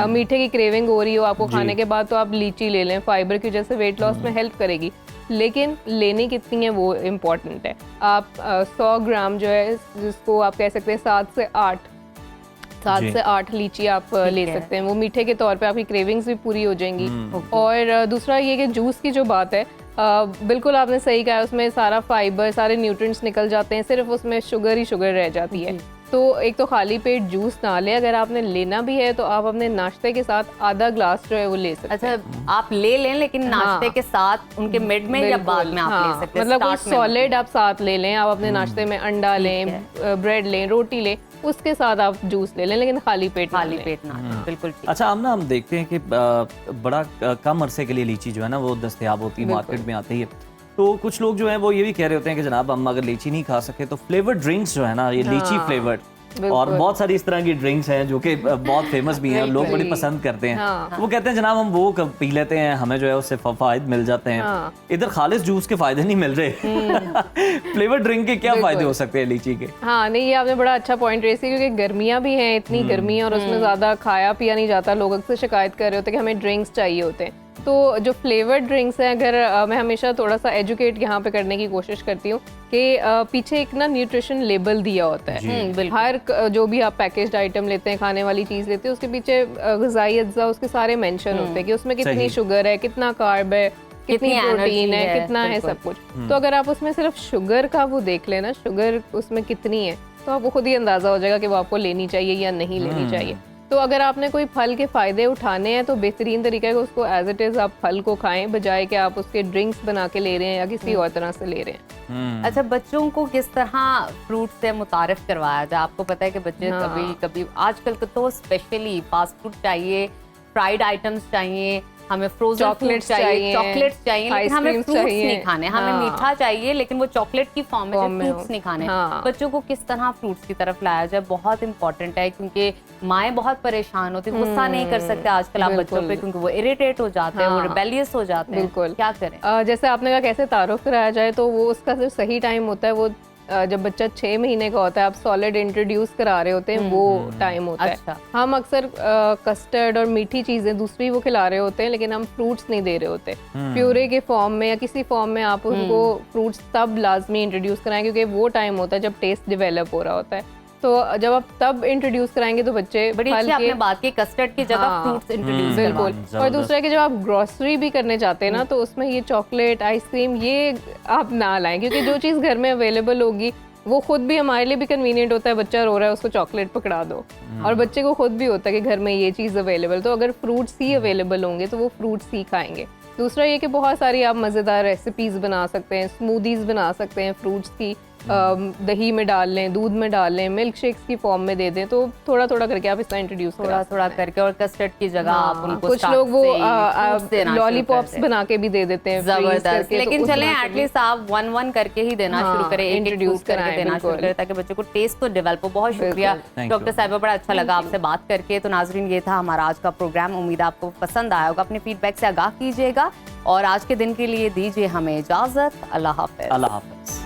S12: मीठे की क्रेविंग हो रही हो आपको खाने के बाद तो आप लीची ले लें, फाइबर की वजह से वेट लॉस में हेल्प करेगी। लेकिन लेनी कितनी है वो इम्पॉर्टेंट है। आप 100 ग्राम जो है, जिसको आप कह सकते हैं 7 से 8 लीची आप ले सकते हैं। वो मीठे के तौर पे आपकी क्रेविंग्स भी पूरी हो जाएंगी। और दूसरा ये कि जूस की जो बात है, बिल्कुल आपने सही कहा, उसमें सारा फाइबर, सारे न्यूट्रिएंट्स निकल जाते हैं, सिर्फ उसमें शुगर ही शुगर रह जाती है। तो एक तो खाली पेट जूस ना लें, अगर आपने लेना भी है तो आप अपने नाश्ते के साथ आधा ग्लास जो है वो ले सकते हैं।
S2: अच्छा, आप ले लें लेकिन नाश्ते के साथ उनके मिड में या बाद में आप ले सकते हैं।
S12: मतलब कोई सॉलिड आप साथ ले लें, आप अपने नाश्ते में अंडा लें, ब्रेड लें, रोटी लें, उसके साथ आप जूस ले लें, लेकिन खाली पेट ना।
S2: बिल्कुल।
S1: अच्छा, हम देखते हैं कि बड़ा कम अरसे के लिए लीची जो है ना वो दस्तयाब होती है, मार्केट में आती है। तो कुछ लोग जो हैं वो ये भी कह रहे होते हैं कि जनाब हम अगर लीची नहीं खा सके तो फ्लेवर्ड ड्रिंक्स जो है ना, ये लीची फ्लेवर्ड, और बहुत सारी इस तरह की ड्रिंक्स हैं जो कि बहुत फेमस भी हैं, लोग बड़ी पसंद करते हैं। वो कहते हैं जनाब हम वो पी लेते हैं, हमें जो है उससे फायदे मिल जाते हैं। इधर खालिस जूस के फायदे नहीं मिल रहे। फ्लेवर ड्रिंक के क्या फायदे हो सकते हैं लीची के?
S12: हाँ, नहीं, ये आपने बड़ा अच्छा पॉइंट रेस किया, क्योंकि गर्मियाँ भी हैं, इतनी गर्मी है और उसमें ज़्यादा खाया पिया नहीं जाता। लोग अक्सर शिकायत कर रहे होते हैं कि हमें ड्रिंक्स चाहिए होते हैं। तो जो फ्लेवर्ड ड्रिंक्स हैं, अगर मैं हमेशा थोड़ा सा एजुकेट यहाँ पे करने की कोशिश करती हूँ कि पीछे एक ना न्यूट्रिशन लेबल दिया होता है। हर जो भी आप पैकेज्ड आइटम लेते हैं, खाने वाली चीज़ लेते हैं, उसके पीछे ग़िज़ाई अज्जा उसके सारे मेंशन होते हैं कि उसमें कितनी शुगर है, कितना कार्ब है, कितनी प्रोटीन है, कितना है, सब कुछ। तो अगर आप उसमें सिर्फ शुगर का वो देख लेना, शुगर उसमें कितनी है, तो आपको खुद ही अंदाज़ा हो जाएगा कि वो आपको लेनी चाहिए या नहीं लेनी चाहिए। तो अगर आपने कोई फल के फ़ायदे उठाने हैं तो बेहतरीन तरीका है कि उसको एज इट इज़ आप फल को खाएं, बजाय कि आप उसके ड्रिंक्स बना के ले रहे हैं या किसी और तरह से ले रहे हैं।
S2: अच्छा, बच्चों को किस तरह फ्रूट से मुतारिफ करवाया जाए? आपको पता है कि बच्चे कभी आजकल तो स्पेशली फास्ट फूड चाहिए, फ्राइड आइटम्स चाहिए, हमें फ्रोजन चॉकलेट्स चाहिए, लेकिन हमें फ्रूट्स नहीं खाने। हमें मीठा चाहिए लेकिन वो चॉकलेट की फॉर्म में फ्रूट्स नहीं खाने। बच्चों को किस तरह फ्रूट्स की तरफ लाया जाए बहुत इंपॉर्टेंट है, क्योंकि माएँ बहुत परेशान होती हैं, गुस्सा नहीं कर सकते आजकल आप बच्चों पे, क्योंकि वो इरिटेट हो जाते हैं, वो रिबेलियस हो जाते हैं। बिल्कुल, क्या करें?
S12: जैसे आपने कहा कैसे तारुफ कराया जाए, तो वो उसका जो सही टाइम होता है वो जब बच्चा 6 महीने का होता है, आप सॉलिड इंट्रोड्यूस करा रहे होते हैं, वो टाइम होता है। हम अक्सर कस्टर्ड और मीठी चीजें दूसरी वो खिला रहे होते हैं, लेकिन हम फ्रूट्स नहीं दे रहे होते। प्यूरे के फॉर्म में या किसी फॉर्म में आप उनको फ्रूट्स तब लाजमी इंट्रोड्यूस कराएं, क्योंकि वो टाइम होता है जब टेस्ट डेवलप हो रहा होता है। तो जब आप तब इंट्रोड्यूस कराएंगे तो बच्चे
S2: बड़ी अच्छी आपने बात की, कस्टर्ड की जगह फ्रूट्स इंट्रोड्यूस
S12: बिल्कुल। और दूसरा कि जब आप ग्रोसरी भी करने जाते हैं ना, तो उसमें ये चॉकलेट, आइसक्रीम ये आप ना लाएं, क्योंकि जो चीज़ घर में अवेलेबल होगी वो खुद भी हमारे लिए भी कन्वीनियंट होता है। बच्चा रो रहा है, उसको चॉकलेट पकड़ा दो, और बच्चे को खुद भी होता है कि घर में ये चीज़ अवेलेबल, तो अगर फ्रूट्स ही अवेलेबल होंगे तो वो फ्रूट्स ही खाएंगे। दूसरा ये कि बहुत सारी आप मज़ेदार रेसिपीज़ बना सकते हैं, स्मूदीज़ बना सकते हैं फ्रूट्स की, दही में डाल लें, दूध में डाल लें, मिल्क शेक्स की फॉर्म में दे दें। तो थोड़ा थोड़ा करके आप इसका इंट्रोड्यूस
S2: थोड़ा करके, और कस्टर्ड की जगह आप उनको
S12: कुछ लोग वो लॉलीपॉप्स बना के भी दे देते हैं,
S2: जबरदस्त। लेकिन चलें एटलीस्ट आप 1-1 करके ही देना शुरू करें, इंट्रोड्यूस करके देना शुरू करें, ताकि बच्चों को टेस्ट तो डेवलप हो। बहुत शुक्रिया डॉक्टर साहिबा, बड़ा अच्छा लगा आपसे बात करके। तो नाजरीन, ये था हमारा आज का प्रोग्राम, उम्मीद आपको पसंद आया होगा। अपने फीडबैक से आगाह कीजिएगा और आज के दिन के लिए दीजिए हमें इजाजत। अल्लाह हाफिज।
S1: अल्लाह हाफिज।